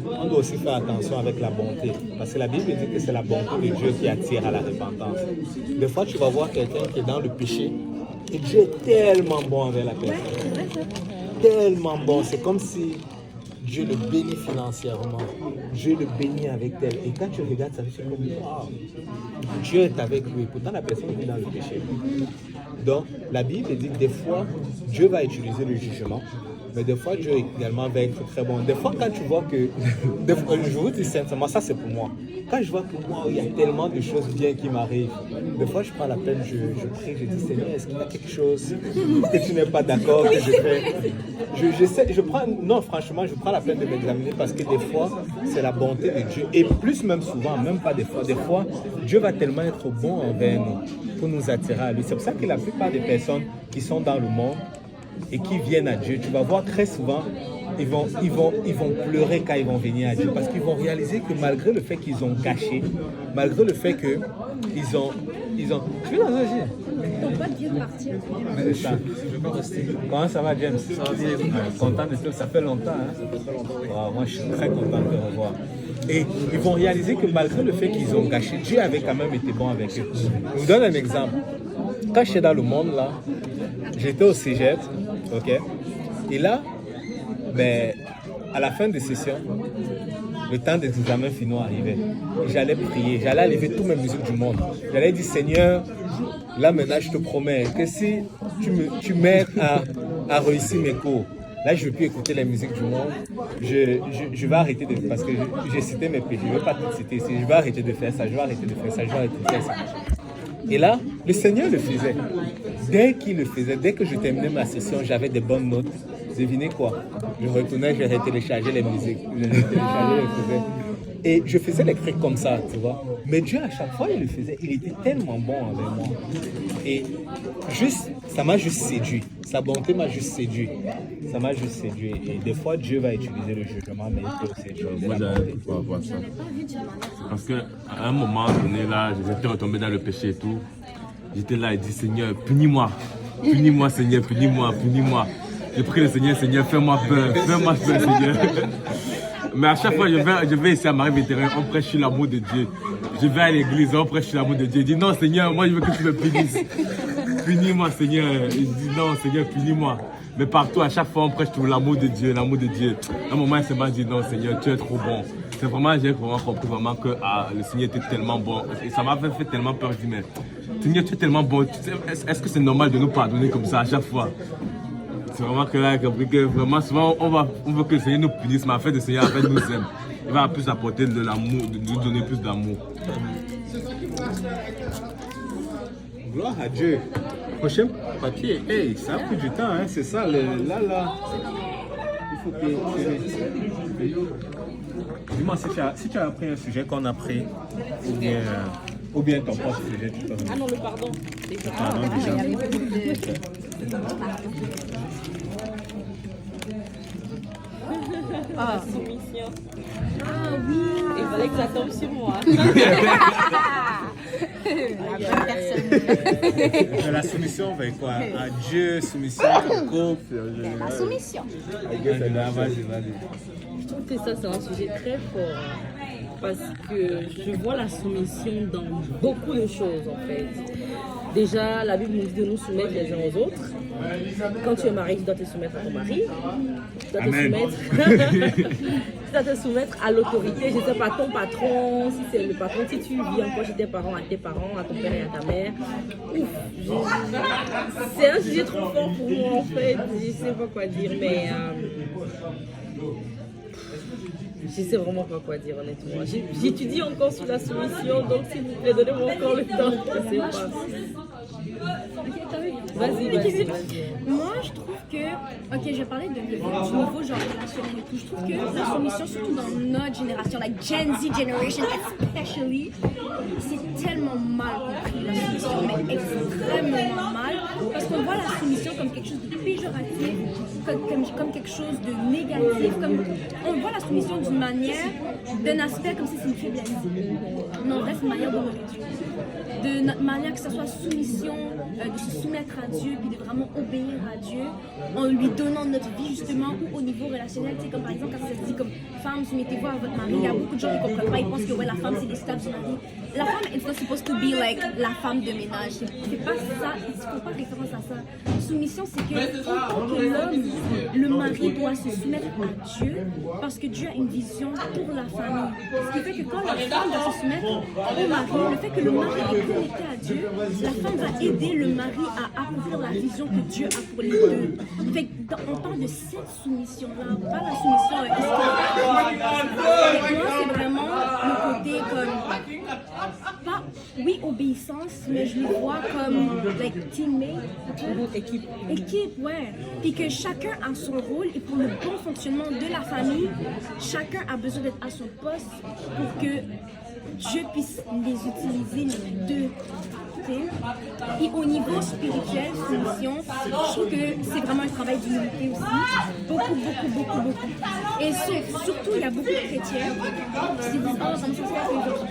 On doit aussi faire attention avec la bonté. Parce que la Bible dit que c'est la bonté de Dieu qui attire à la repentance. Des fois, tu vas voir quelqu'un qui est dans le péché et Dieu est tellement bon envers la personne. Tellement bon. C'est comme si Dieu le bénit financièrement. Dieu le bénit avec tel. Et quand tu regardes, ça fait comme wow, Dieu est avec lui. Pourtant, la personne est dans le péché. Donc, la Bible dit que des fois, Dieu va utiliser le jugement. Mais des fois, Dieu également va être très bon. Des fois, quand tu vois que... je vous dis sincèrement, ça c'est pour moi. Quand je vois que moi, il y a tellement de choses bien qui m'arrivent, des fois, je prends la peine, je prie, je dis, Seigneur, est-ce qu'il y a quelque chose que tu n'es pas d'accord que je fais? Non, franchement, je prends la peine de m'examiner parce que des fois, c'est la bonté de Dieu. Et plus même souvent, même pas des fois, Dieu va tellement être bon envers nous pour nous attirer à lui. C'est pour ça que la plupart des personnes qui sont dans le monde et qui viennent à Dieu, tu vas voir très souvent, ils vont pleurer quand ils vont venir à Dieu parce qu'ils vont réaliser que malgré le fait qu'ils ont gâché, malgré le fait que ils ont. Tu es dans un gîte? Ton pote vient de partir. C'est ça. Comment ça va, James? Ça va bien. Content de toi, ça fait longtemps. Hein? Ça fait longtemps, oui. Moi, je suis très content de te revoir. Et ils vont réaliser que malgré le fait qu'ils ont gâché, Dieu avait quand même été bon avec eux. Je vous donne un exemple. Quand j'étais dans le monde, là, j'étais au cégep, ok? Et là, ben, à la fin des sessions, le temps des examens finaux arrivait. Et j'allais prier, j'allais enlever toutes mes musiques du monde. J'allais dire, Seigneur, là maintenant je te promets que si tu m'aides à réussir mes cours, là je ne vais plus écouter la musique du monde. Je vais arrêter de... Parce que j'ai cité mes péchés, je ne vais pas tout citer ici. Je vais arrêter de faire ça, je vais arrêter de faire ça, je vais arrêter de faire ça. Et là, le Seigneur le faisait. Dès qu'il le faisait, dès que je terminais ma session, j'avais des bonnes notes. Devinez quoi? Je retournais, je téléchargeais les musiques. Je téléchargeais, je faisais. Et je faisais les trucs comme ça, tu vois. Mais Dieu, à chaque fois, il le faisait. Il était tellement bon avec moi. Et ça m'a juste séduit. Sa bonté m'a juste séduit. Ça m'a juste séduit. Et des fois, Dieu va utiliser le jugement, mais il peut aussi utiliser Moi, la bonté. j'avais pas ça. Parce qu'à un moment donné, là, j'étais retombé dans le péché et tout. J'étais là et dit, Seigneur, punis-moi. Punis-moi, Seigneur, punis-moi, punis-moi. Je prie le Seigneur, Seigneur, fais-moi peur, Seigneur. Mais à chaque fois, je vais ici à Marie-Vétérane, on prêche sur l'amour de Dieu. Je vais à l'église, on prêche sur l'amour de Dieu. Je dis, non, Seigneur, moi, je veux que tu me punisses. Punis-moi, Seigneur. Je dis, non, Seigneur, punis-moi. Mais partout, à chaque fois, on prêche sur l'amour de Dieu, l'amour de Dieu. À un moment, il m'a dit, non, Seigneur, tu es trop bon. C'est vraiment, j'ai vraiment compris vraiment que le Seigneur était tellement bon. Et ça m'a fait tellement peur. Je dis, mais Seigneur, tu es tellement bon. Est-ce que c'est normal de nous pardonner comme ça à chaque fois? C'est vraiment que là, que vraiment, souvent, on veut que le Seigneur nous punisse, mais en fait, le Seigneur, en fait, nous aime. Il va plus apporter de l'amour, de nous donner plus d'amour. Gloire à Dieu. Prochain papier, hey, ça a pris du temps, hein, c'est ça, là. Il faut que... Dis-moi si tu as appris un sujet qu'on a pris, ou bien ton propre sujet, tu peux... Ah non, le pardon. Pardon, déjà. La soumission. Ah oui. Il fallait que ça tombe sur moi. La soumission vers quoi? À Dieu, soumission au couple. La soumission. Vas-y. Je trouve que ça, c'est un sujet très fort. Parce que je vois la soumission dans beaucoup de choses, en fait. Déjà, la Bible nous dit de nous soumettre les uns aux autres. Quand tu es marié, tu dois te soumettre à ton mari. Tu dois te soumettre à l'autorité. Je ne sais pas, ton patron, si c'est le patron, si tu vis encore chez tes parents, à ton père et à ta mère. Ouf, c'est un sujet trop fort pour moi, en fait. Je ne sais pas quoi dire, mais... je sais vraiment pas quoi dire, honnêtement. J'étudie encore sur la soumission, donc s'il vous plaît, donnez-moi encore le temps. Je sais pas. Vas-y. Moi, je trouve que... Ok, je vais parler du niveau genre relationnel et tout. Je trouve que la soumission, surtout dans notre génération, like Gen Z generation especially, c'est tellement mal compris, la soumission, mais extrêmement mal. Parce qu'on voit la soumission comme quelque chose de péjoratif, comme quelque chose de négatif. On voit la soumission d'une manière, d'un aspect comme si c'est une faiblesse. Non, en vrai, c'est une manière d'honorer Dieu. De notre manière que ce soit soumission, de se soumettre à Dieu, puis de vraiment obéir à Dieu, en lui donnant notre vie justement, ou au niveau relationnel, tu sais, comme par exemple quand ça se dit comme femme, soumettez-vous à votre mari, il y a beaucoup de gens qui ne comprennent pas, ils pensent que ouais, la femme c'est l'esclave de son mari. La femme is not supposed to be like la femme de ménage, c'est pas ça, il ne faut pas référence à ça. Soumission, c'est que en tant que l'homme, le mari doit se soumettre à Dieu, parce que Dieu a une vision pour la famille. Ce qui fait que quand la femme doit se soumettre au mari, le fait que le mari est connecté à Dieu, la femme va aider le mari à accomplir la vision que Dieu a pour les deux. Fait que on parle de cette soumission-là, pas la soumission moi, c'est vraiment le côté comme, pas, oui, obéissance, mais je le vois comme like, teammate, équipe, ouais. Puis que chacun a son rôle et pour le bon fonctionnement de la famille, chacun a besoin d'être à son poste pour que Dieu puisse les utiliser les deux. l'humilité. Et au niveau spirituel, soumission, je trouve que c'est vraiment un travail d'humilité aussi. Beaucoup. Et surtout, il y a beaucoup de chrétiens qui se disent, oh, comment ça se passe les autres,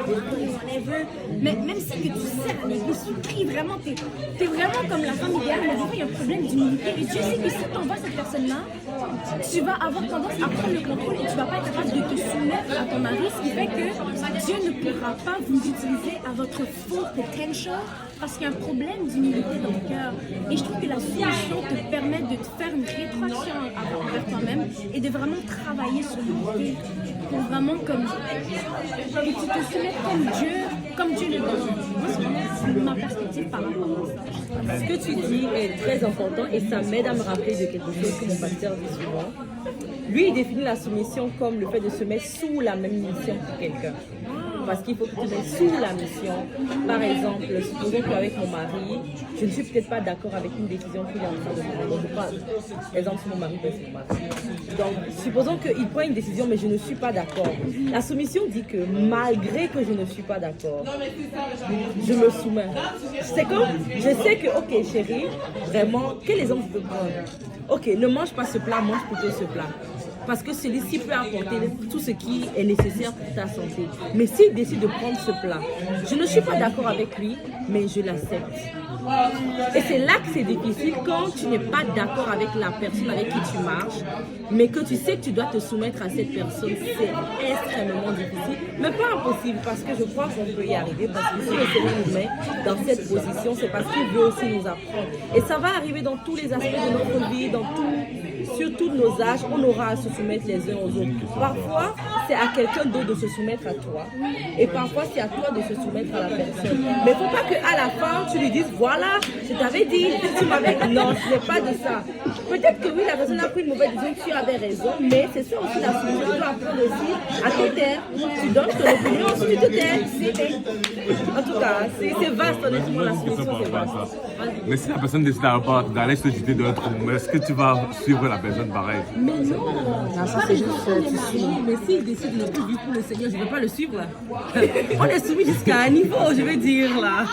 whatever. Mais même si que tu sers à l'église, tu pries vraiment, t'es vraiment comme la femme idéale, mais des fois, il y a un problème d'humilité. Et Dieu sait que si tu envoies cette personne-là, tu vas avoir tendance à prendre le contrôle et tu vas pas être capable de te soumettre à ton mari, ce qui fait que Dieu ne pourra pas vous utiliser à votre full potential parce qu'il y a un problème d'humilité dans le cœur. Et je trouve que la soumission te permet de te faire une rétroaction envers toi-même et de vraiment travailler sur l'humilité pour vraiment comme que tu te soumettes comme Dieu le demande. Moi, c'est vraiment ma perspective par rapport à ça. Ce que tu dis est très important et ça m'aide à me rappeler de quelque chose que mon pasteur dit souvent. Lui, il définit la soumission comme le fait de se mettre sous la même mission que quelqu'un. Parce qu'il faut que tu te mettes sous la mission. Par exemple, supposons qu'avec mon mari, je ne suis peut-être pas d'accord avec une décision qu'il est en train de prendre. Donc, je prends exemple sur mon mari, c'est mon mari. Donc, supposons qu'il prend une décision, mais je ne suis pas d'accord. La soumission dit que malgré que je ne suis pas d'accord, je me soumets. C'est comme, je sais que, ok chérie, vraiment, quel exemple je peux prendre? Ok, ne mange pas ce plat, mange plutôt ce plat. Parce que celui-ci peut apporter tout ce qui est nécessaire pour ta santé. Mais s'il décide de prendre ce plat, je ne suis pas d'accord avec lui, mais je l'accepte. Et c'est là que c'est difficile quand tu n'es pas d'accord avec la personne avec qui tu marches, mais que tu sais que tu dois te soumettre à cette personne. C'est extrêmement difficile, mais pas impossible parce que je crois qu'on peut y arriver. Parce que si le Seigneur nous met dans cette position, c'est parce qu'il veut aussi nous apprendre. Et ça va arriver dans tous les aspects de notre vie, sur tous nos âges, on aura à se soumettre les uns aux autres. Parfois, c'est à quelqu'un d'autre de se soumettre à toi. Et parfois, c'est à toi de se soumettre à la personne. Mais il ne faut pas qu'à la fin, tu lui dises, voilà, je t'avais dit, tu m'avais... Non, ce n'est pas de ça. Peut-être que oui, la personne a pris une mauvaise décision, tu avais raison, mais c'est ça aussi la solution. Tu dois apprendre aussi à te taire. Tu donnes ton opinion, ensuite tu te tais. En tout cas, c'est vaste, honnêtement, la solution, c'est vaste. Mais si la personne décide d'aller se jeter de l'autre monde, est-ce que tu vas suivre la personne pareil? Mais non, ça c'est juste tu suis. Mais s'il décide de tout vivre pour le Seigneur, je ne vais pas le suivre là. On est soumis jusqu'à un niveau, je vais dire là.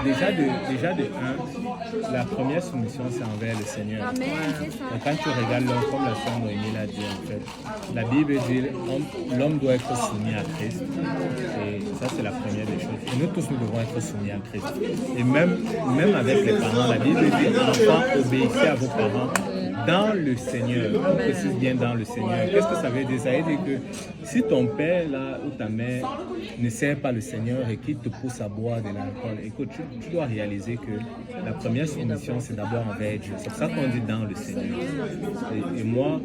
Déjà de un, la première soumission c'est envers le Seigneur. Amen, c'est ça. Et quand tu regardes l'homme, comme la sœur Noémie l'a dit en fait, la Bible dit l'homme doit être soumis à Christ. Et ça c'est la première des choses. Et nous tous nous devons être soumis à Christ. Et même avec les parents, la Bible dit enfants, obéissez à vos parents dans le Seigneur. On précise bien dans le Seigneur. Qu'est-ce que ça veut dire? Ça veut dire que si ton père là, ou ta mère ne sert pas le Seigneur et qu'il te pousse à boire de l'alcool, écoute, tu dois réaliser que la première soumission c'est d'abord envers Dieu. C'est pour ça qu'on dit dans le Seigneur. Et moi,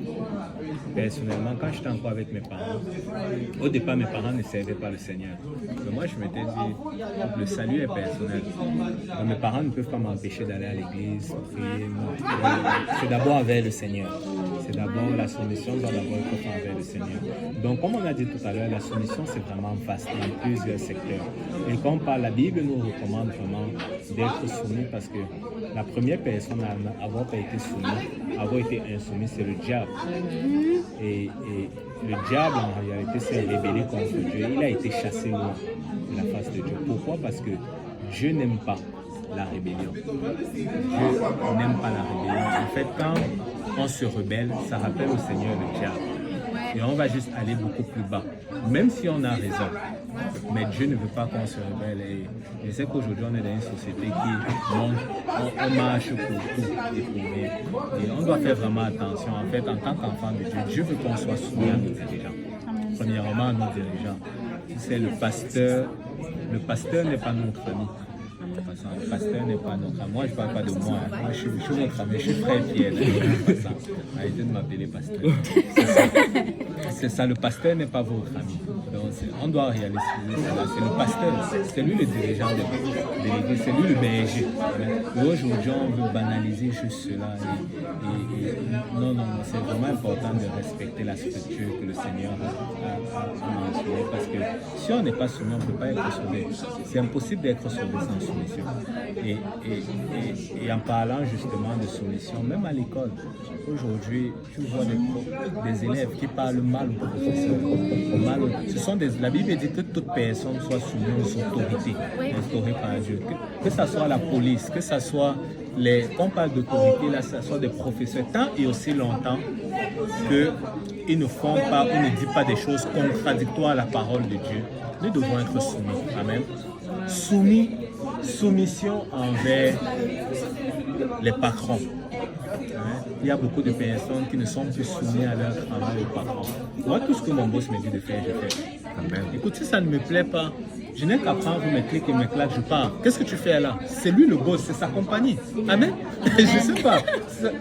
personnellement, quand j'étais encore avec mes parents, au départ mes parents ne servaient pas le Seigneur. Mais moi je m'étais dit, le salut est personnel. Donc, mes parents ne peuvent pas m'empêcher d'aller à l'église, prier. C'est d'abord envers le Seigneur. C'est d'abord la soumission doit d'abord être faite envers le Seigneur. Donc comme on a dit tout à l'heure, la soumission c'est vraiment vaste dans plusieurs secteurs. Et quand on parle, la Bible nous recommande vraiment d'être soumis parce que la première personne à avoir pas été soumise, avoir été insoumise, c'est le diable. Et le diable en réalité s'est rébellé contre Dieu. Il a été chassé loin de la face de Dieu. Pourquoi? Parce que Dieu n'aime pas la rébellion. Dieu n'aime pas la rébellion. En fait, quand on se rebelle, ça rappelle au Seigneur le diable. Et on va juste aller beaucoup plus bas. Même si on a raison. Mais Dieu ne veut pas qu'on se rebelle. Et je sais qu'aujourd'hui, on est dans une société qui montre, on marche pour tout éprouver. Et on doit faire vraiment attention. En fait, en tant qu'enfant de Dieu, Dieu veut qu'on soit soumis à nos dirigeants. Premièrement, à nos dirigeants. C'est le pasteur. Le pasteur n'est pas notre ami. Le pasteur n'est pas notre ami. Moi, je ne parle pas de moi. Moi, je suis votre ami. Je suis très fier de ça. Arrêtez de m'appeler pasteur. C'est ça, le pasteur n'est pas votre ami. Donc, on doit réaliser cela. C'est le pasteur, c'est lui le dirigeant de l'église, c'est lui le berger. Et aujourd'hui, on veut banaliser juste cela. Non, c'est vraiment important de respecter la structure que le Seigneur a mentionnée. Parce que si on n'est pas soumis, on ne peut pas être sauvé. C'est impossible d'être sauvé sans soumission. Dieu. Et en parlant justement de soumission, même à l'école, aujourd'hui, tu vois des élèves qui parlent mal au professeur. La Bible dit que toute personne soit soumise aux autorités instaurées par Dieu. Que ce soit la police, que ce soit quand on parle d'autorité, là, ce soit des professeurs, tant et aussi longtemps qu'ils ne font pas ou ne disent pas des choses contradictoires à la parole de Dieu, nous devons être soumis. Amen. Soumission envers les patrons. Il y a beaucoup de personnes qui ne sont plus soumises à leur travail au patron. Moi, tout ce que mon boss me dit de faire, je fais. Amen. Écoute, si ça ne me plaît pas, je n'ai qu'à prendre mes clics et mes claques, je pars. Qu'est-ce que tu fais là? C'est lui le boss, c'est sa compagnie. Amen. Je ne sais pas.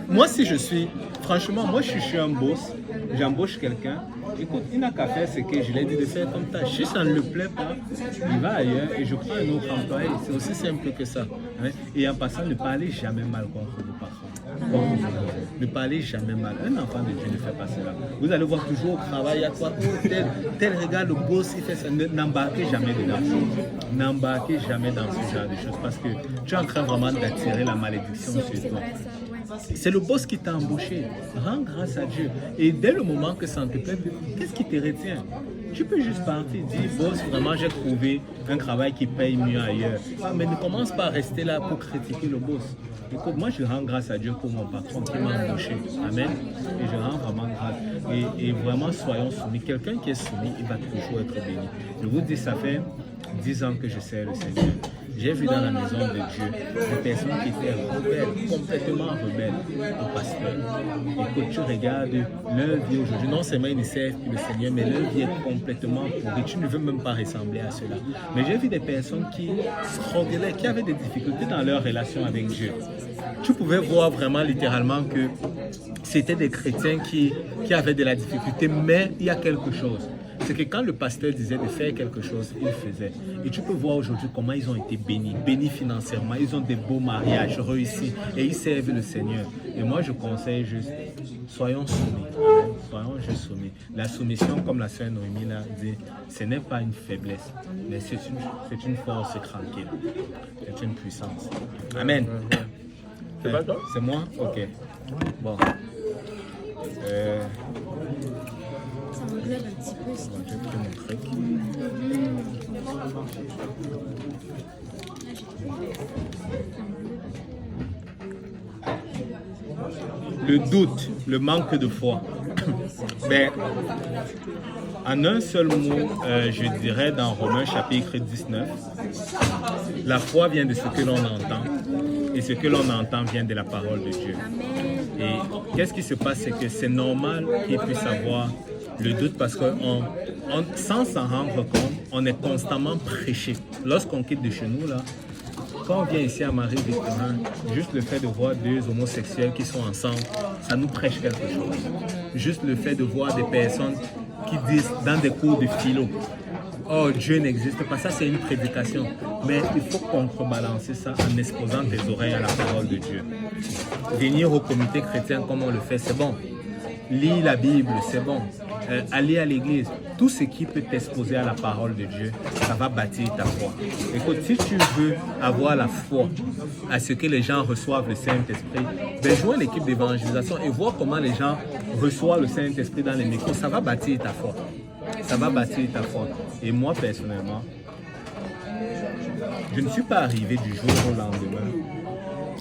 Moi, si je suis, franchement, moi, je suis un boss, j'embauche quelqu'un. Écoute, il n'a qu'à faire ce que je lui ai dit de faire comme ça. Si ça ne le plaît pas, il va ailleurs et je prends un autre employé. C'est aussi simple que ça. Et en passant, ne parlez jamais mal contre le patron. Ne parlez jamais mal. Un enfant de Dieu ne fait pas cela. Vous allez voir toujours au travail, à toi, tel regarde le boss, il fait ça. N'embarquez jamais dedans. N'embarquez jamais dans ce genre de choses parce que tu es en train vraiment d'attirer la malédiction sur toi. C'est le boss qui t'a embauché. Rends grâce à Dieu. Et dès le moment que ça ne te plaît plus, qu'est-ce qui te retient? Tu peux juste partir, dire, boss, vraiment j'ai trouvé un travail qui paye mieux ailleurs. Mais ne commence pas à rester là pour critiquer le boss. Écoute, moi je rends grâce à Dieu pour mon patron qui m'a embauché. Amen. Et je rends vraiment grâce. Et vraiment soyons soumis. Quelqu'un qui est soumis, il va toujours être béni. Je vous dis, ça fait 10 ans que je sers le Seigneur. J'ai vu dans la maison de Dieu des personnes qui étaient rebelles, complètement rebelles au pasteur. Écoute, tu regardes leur vie aujourd'hui, non seulement ils ne servent plus le Seigneur, mais leur vie est complètement pourrie. Tu ne veux même pas ressembler à cela. Mais j'ai vu des personnes qui strugglaient, qui avaient des difficultés dans leur relation avec Dieu. Tu pouvais voir vraiment littéralement que c'était des chrétiens qui avaient de la difficulté, mais il y a quelque chose. C'est que quand le pasteur disait de faire quelque chose, il faisait. Et tu peux voir aujourd'hui comment ils ont été bénis financièrement. Ils ont des beaux mariages réussis et ils servent le Seigneur. Et moi, je conseille juste, soyons soumis. Amen. Soyons juste soumis. La soumission, comme la sœur Noémie l'a dit, ce n'est pas une faiblesse, mais c'est une force tranquille. C'est une puissance. Amen. C'est pas toi? C'est moi? Ok. Bon. Ça m'englobe un petit peu. J'ai pris mon truc. Le doute, le manque de foi. Ben, en un seul mot, je dirais dans Romains chapitre 19, la foi vient de ce que l'on entend. Et ce que l'on entend vient de la parole de Dieu. Et qu'est-ce qui se passe, c'est que c'est normal qu'il puisse avoir le doute parce que sans s'en rendre compte, on est constamment prêché. Lorsqu'on quitte de chez nous, là, quand on vient ici à Marie-Victorin, juste le fait de voir deux homosexuels qui sont ensemble, ça nous prêche quelque chose. Juste le fait de voir des personnes qui disent dans des cours de philo, oh, Dieu n'existe pas, ça c'est une prédication. Mais il faut contrebalancer ça en exposant tes oreilles à la parole de Dieu. Venir au comité chrétien comme on le fait, c'est bon. Lire la Bible, c'est bon. Aller à l'église, tout ce qui peut t'exposer à la parole de Dieu, ça va bâtir ta foi. Écoute, si tu veux avoir la foi à ce que les gens reçoivent le Saint-Esprit, ben joins l'équipe d'évangélisation et vois comment les gens reçoivent le Saint-Esprit dans les micros, ça va bâtir ta foi. Ça va bâtir ta foi. Et moi, personnellement, je ne suis pas arrivé du jour au lendemain.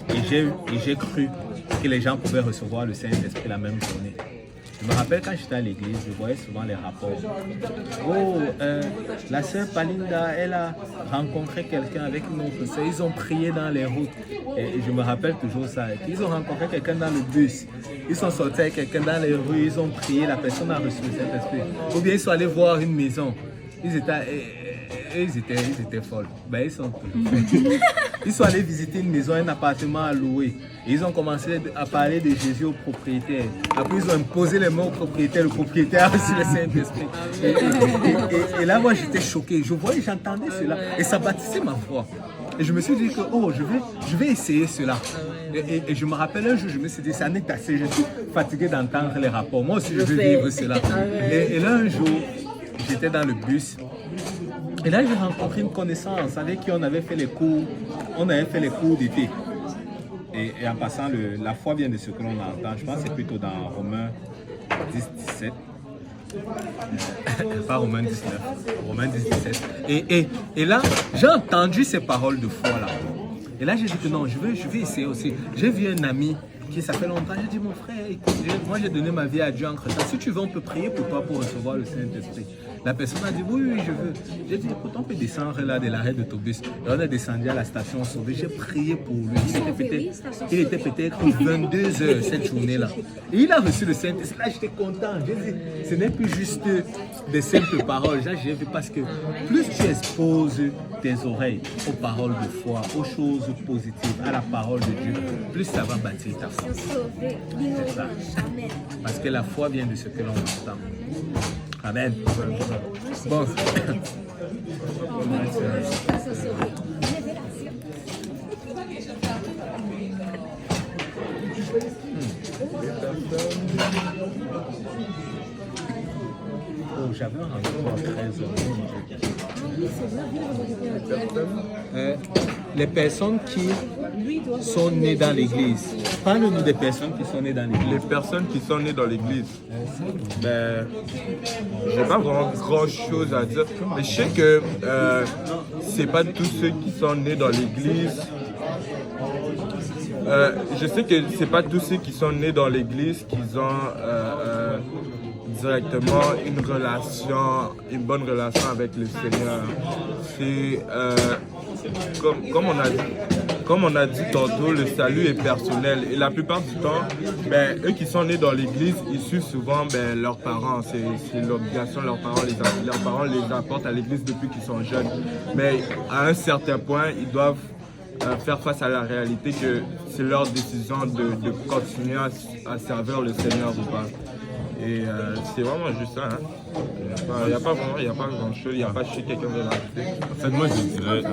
Et j'ai cru que les gens pouvaient recevoir le Saint-Esprit la même journée. Je me rappelle quand j'étais à l'église, je voyais souvent les rapports. Oh, la sœur Palinda, elle a rencontré quelqu'un avec une autre sœur. Ils ont prié dans les routes. Et je me rappelle toujours ça. Ils ont rencontré quelqu'un dans le bus. Ils sont sortis avec quelqu'un dans les rues. Ils ont prié. La personne a reçu le Saint-Esprit. Ou bien ils sont allés voir une maison. Ils étaient folles. Ben, ils sont toujours folles. Ils sont allés visiter une maison, un appartement à louer. Et ils ont commencé à parler de Jésus au propriétaire. Après, ils ont imposé les mains au propriétaire. Le propriétaire a reçu le Saint-Esprit. Et là, moi, j'étais choqué. Je voyais, j'entendais cela. Et ça bâtissait ma foi. Et je me suis dit que, oh, je vais essayer cela. Et je me rappelle un jour, je me suis dit, ça n'est assez. Je suis fatigué d'entendre les rapports. Moi aussi, je veux vivre cela. Et là, un jour, j'étais dans le bus Et là, j'ai rencontré une connaissance avec qui on avait fait les cours d'été. Et en passant, la foi vient de ce que l'on entend. Je pense que c'est plutôt dans Romains 10, 17. Pas Romains 19, Romains 10, 17. Et là, j'ai entendu ces paroles de foi là. Et là, j'ai dit que non, je vais essayer aussi. J'ai vu un ami qui, ça fait longtemps, j'ai dit, mon frère, écoute, moi j'ai donné ma vie à Dieu en chrétien. Si tu veux, on peut prier pour toi pour recevoir le Saint-Esprit. La personne a dit, oui, je veux. J'ai dit, écoute, on peut descendre là de l'arrêt d'autobus. Et on est descendu à la station Sauvé. J'ai prié pour lui. Il était peut-être 22h cette journée-là. Et il a reçu le Saint-Esprit. Là, j'étais content. J'ai dit, ce n'est plus juste des simples paroles. Là, j'ai vu parce que plus tu exposes tes oreilles aux paroles de foi, aux choses positives, à la parole de Dieu, plus ça va bâtir ta foi. C'est ça. Parce que la foi vient de ce que l'on entend. Amen. Bon. Oh, j'avais un rendez-vous à 13h. Les personnes qui sont nées dans l'église. Parle-nous des personnes qui sont nées dans l'église. Les personnes qui sont nées dans l'église, ben, j'ai pas vraiment grand chose à dire. Mais je sais que c'est pas tous ceux qui sont nés dans l'église. Je sais que c'est pas tous ceux qui sont nés dans l'église qui ont directement une bonne relation avec le Seigneur. C'est comme on a dit tantôt, le salut est personnel et la plupart du temps, ben, eux qui sont nés dans l'église, ils suivent souvent leurs parents. C'est l'obligation, leurs parents les apportent à l'église depuis qu'ils sont jeunes. Mais à un certain point, ils doivent faire face à la réalité que c'est leur décision de continuer à servir le Seigneur ou pas. Et c'est vraiment juste ça. Hein. Il n'y a pas grand chose, il n'y a pas chez quelqu'un de rajouter. En fait, moi je dirais.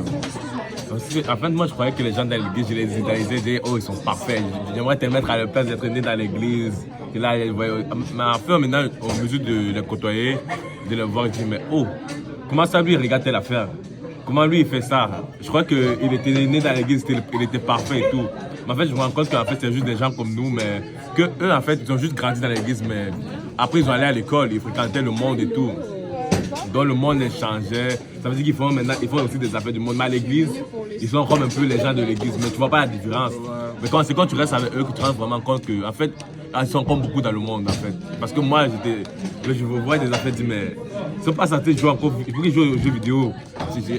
En fait, moi je croyais que les gens dans l'église, je les idéalisais, je disais, oh, ils sont parfaits. J'aimerais te mettre à la place d'être né dans l'église. Et là, mais en fait, maintenant, au mesure de les côtoyer, de les voir, je dis, mais oh, comment ça lui regarde telle affaire? Comment lui il fait ça? Je crois qu'il était né dans l'église, il était parfait et tout. Mais en fait, je me rends compte qu'en fait, c'est juste des gens comme nous, mais que eux, en fait, ils ont juste grandi dans l'église, mais après, ils ont allé à l'école, ils fréquentaient le monde et tout. Donc, le monde les changeait. Ça veut dire qu'ils font maintenant, ils font aussi des affaires du monde. Mais à l'église, ils sont comme un peu les gens de l'église, mais tu vois pas la différence. Mais c'est quand tu restes avec eux que tu te rends vraiment compte que, en fait, ils sont comme beaucoup dans le monde, en fait. Parce que moi, je vois des affaires, je dis, mais ils sont pas censés jouer encore, il faut qu'ils jouent aux jeux vidéo.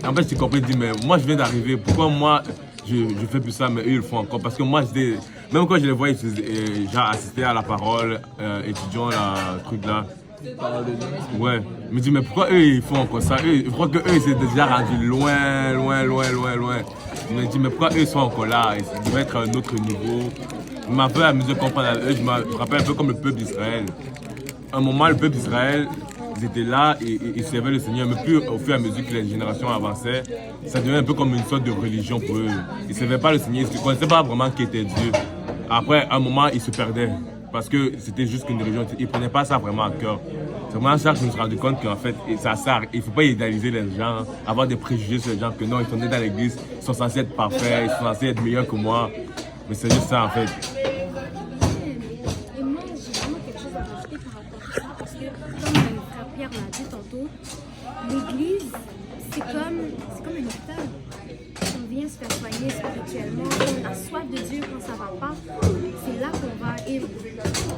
En fait, je comprends, je dis, mais moi, je viens d'arriver, pourquoi moi, je fais plus ça, mais eux, ils le font encore. Parce que moi, même quand je les voyais, j'ai assisté à la parole, étudiant, le truc là. Ouais, je me dis, mais pourquoi eux, ils font encore ça? Je crois qu'eux, ils sont déjà rendus loin. Je me dis, mais pourquoi eux, ils sont encore là? Ils devraient être à un autre niveau. Je m'a un peu amusé de comprendre. Je me rappelle un peu comme le peuple d'Israël. À un moment, le peuple d'Israël, ils étaient là et ils servaient le Seigneur. Mais plus au fur et à mesure que les générations avançaient, ça devenait un peu comme une sorte de religion pour eux. Ils ne servaient pas le Seigneur, ils ne connaissaient pas vraiment qui était Dieu. Après, à un moment, ils se perdaient. Parce que c'était juste qu'une religion. Ils ne prenaient pas ça vraiment à cœur. C'est vraiment ça que je me suis rendu compte qu'en fait, ça sert. Il ne faut pas idéaliser les gens, avoir des préjugés sur les gens que non, ils sont nés dans l'église, ils sont censés être parfaits, ils sont censés être meilleurs que moi. Mais c'est juste ça en fait. Et moi, j'ai vraiment quelque chose à rajouter par rapport à ça, parce que comme mon frère Pierre l'a dit tantôt, l'église, c'est comme un hôpital. On vient se faire soigner spirituellement, on a soif de Dieu quand ça va pas, c'est là qu'on va. Et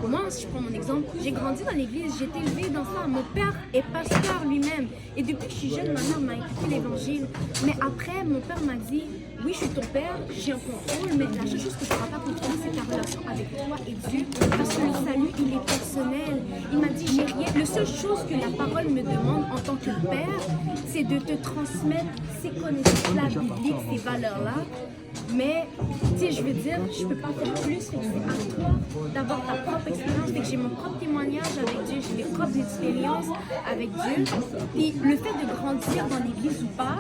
moi, si je prends mon exemple, j'ai grandi dans l'église, j'ai été élevée dans ça. Mon père est pasteur lui-même. Et depuis que je suis jeune, ma mère m'a écouté l'évangile. Mais après, mon père m'a dit, oui, je suis ton père, j'ai un contrôle, mais la seule chose que je ne pourras pas contrôler, c'est ta relation avec toi et Dieu. Parce que le salut, il est personnel. Il m'a dit, j'ai rien. La seule chose que la parole me demande en tant que père, c'est de te transmettre ces connaissances-là bibliques, ces valeurs-là. Mais, tu sais, je veux dire, je peux pas faire plus. C'est à toi d'avoir ta propre expérience. Fait que j'ai mon propre témoignage avec Dieu, j'ai mes propres expériences avec Dieu. Puis le fait de grandir dans l'église ou pas,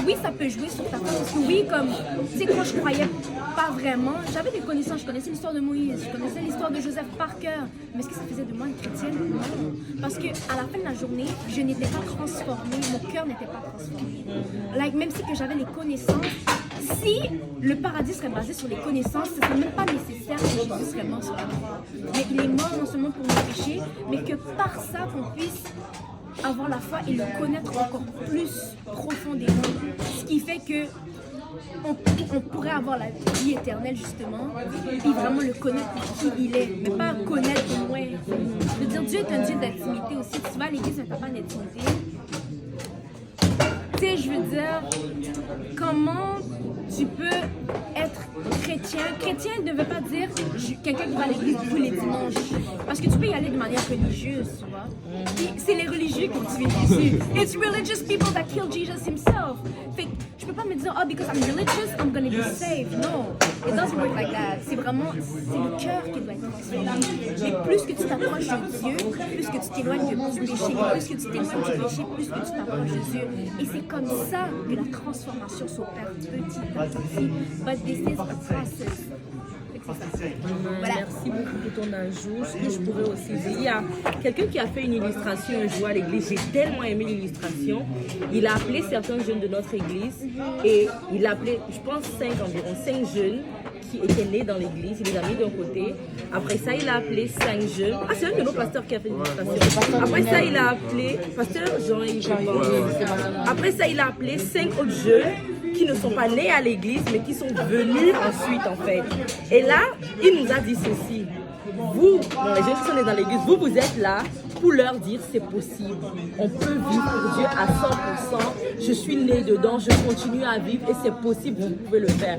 oui, ça peut jouer sur ta foi. Parce que oui, comme, tu sais, quand je croyais pas vraiment. J'avais des connaissances, je connaissais l'histoire de Moïse, je connaissais l'histoire de Joseph par cœur. Mais est-ce que ça faisait de moi une chrétienne? Non. Parce qu'à la fin de la journée, je n'étais pas transformée, mon cœur n'était pas transformé. Like, même si que j'avais les connaissances, si le paradis serait basé sur les connaissances, ce ne serait même pas nécessaire que Jésus serait mort sur la croix. Mais il est mort non seulement pour nos péchés, mais que par ça, qu'on puisse avoir la foi et le connaître encore plus profondément. Ce qui fait que on pourrait avoir la vie éternelle justement et vraiment le connaître pour qui il est, mais pas connaître de loin. Je veux dire, Dieu est un Dieu d'intimité aussi. Tu vas à l'église, mais tu n'as pas d'intimité. Tu sais, je veux dire, comment tu peux être chrétien? Chrétien ne veut pas dire quelqu'un qui va à l'église tous les dimanches. Parce que tu peux y aller de manière religieuse, tu vois. C'est les religieux qui ont tué Jésus. It's religious people that killed Jesus himself. Fait que je peux pas me dire, oh, because I'm religious, I'm gonna be saved. No, it doesn't work like that. C'est vraiment, c'est le cœur qui doit être transformé. Et plus que tu t'approches de Dieu, plus que tu t'éloignes du péché, plus que tu t'éloignes du péché, plus que tu t'approches de Dieu. Et c'est comme ça que la transformation s'opère petit à petit. But this is a process. Voilà. Merci beaucoup pour ton ajout. Ce que je pourrais aussi dire, il y a quelqu'un qui a fait une illustration un jour à l'église. J'ai tellement aimé l'illustration. Il a appelé certains jeunes de notre église et il a appelé, je pense, environ 5 jeunes qui étaient nés dans l'église. Il les a mis d'un côté. Après ça, il a appelé 5 jeunes. Ah, c'est un de nos pasteurs qui a fait l'illustration. Après ça, il a appelé pasteur Jean-Yves. Après ça, il a appelé 5 autres jeunes qui ne sont pas nés à l'église, mais qui sont venus ensuite, en fait. Et là, il nous a dit ceci. Vous, les jeunes qui sont nés dans l'église, vous êtes là pour leur dire c'est possible. On peut vivre pour Dieu à 100%. Je suis né dedans, je continue à vivre et c'est possible, vous pouvez le faire.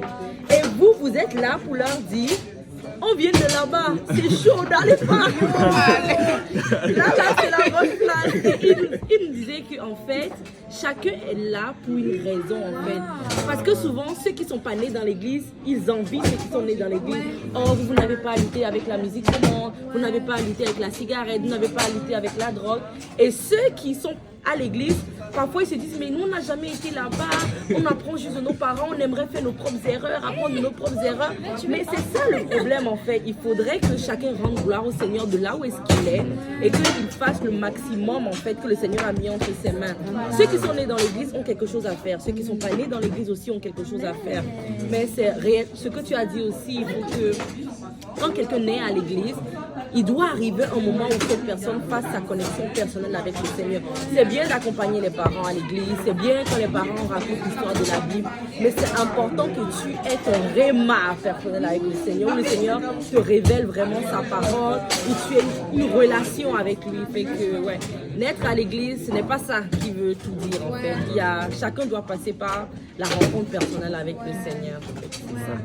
Et vous êtes là pour leur dire on vient de là-bas, c'est chaud, n'allez pas. Là, c'est la bonne place. Et il nous disait qu'en fait, chacun est là pour une raison, en fait. Parce que souvent, ceux qui ne sont pas nés dans l'église, ils envient ceux qui sont nés dans l'église. Oh, vous n'avez pas à lutter avec la musique du monde, vous n'avez pas à lutter avec la cigarette, vous n'avez pas à lutter avec la drogue. Et ceux qui sont à l'église, parfois ils se disent mais nous on n'a jamais été là-bas, on apprend juste de nos parents, on aimerait faire nos propres erreurs, apprendre de nos propres erreurs, mais c'est ça le problème en fait. Il faudrait que chacun rende gloire au Seigneur de là où est-ce qu'il est et qu'il fasse le maximum en fait que le Seigneur a mis entre ses mains. Ceux qui sont nés dans l'église ont quelque chose à faire, ceux qui ne sont pas nés dans l'église aussi ont quelque chose à faire, mais c'est réel. Ce que tu as dit aussi, il faut que quand quelqu'un naît à l'église, il doit arriver un moment où cette personne fasse sa connexion personnelle avec le Seigneur. C'est bien d'accompagner les parents à l'église, c'est bien quand les parents racontent l'histoire de la Bible, mais c'est important que tu aies ton réma personnel avec le Seigneur, où le Seigneur te révèle vraiment sa parole, où tu aies une relation avec lui. Fait que, ouais, naître à l'église, ce n'est pas ça qui veut tout dire en fait. Chacun doit passer par la rencontre personnelle avec le Seigneur. En fait, c'est ça.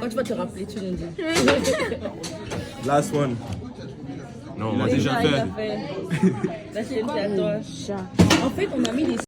Quand tu vas te rappeler, tu nous dis. Last one. Non, on l'a déjà fait. La chaîne, c'est à toi. En fait, on a mis des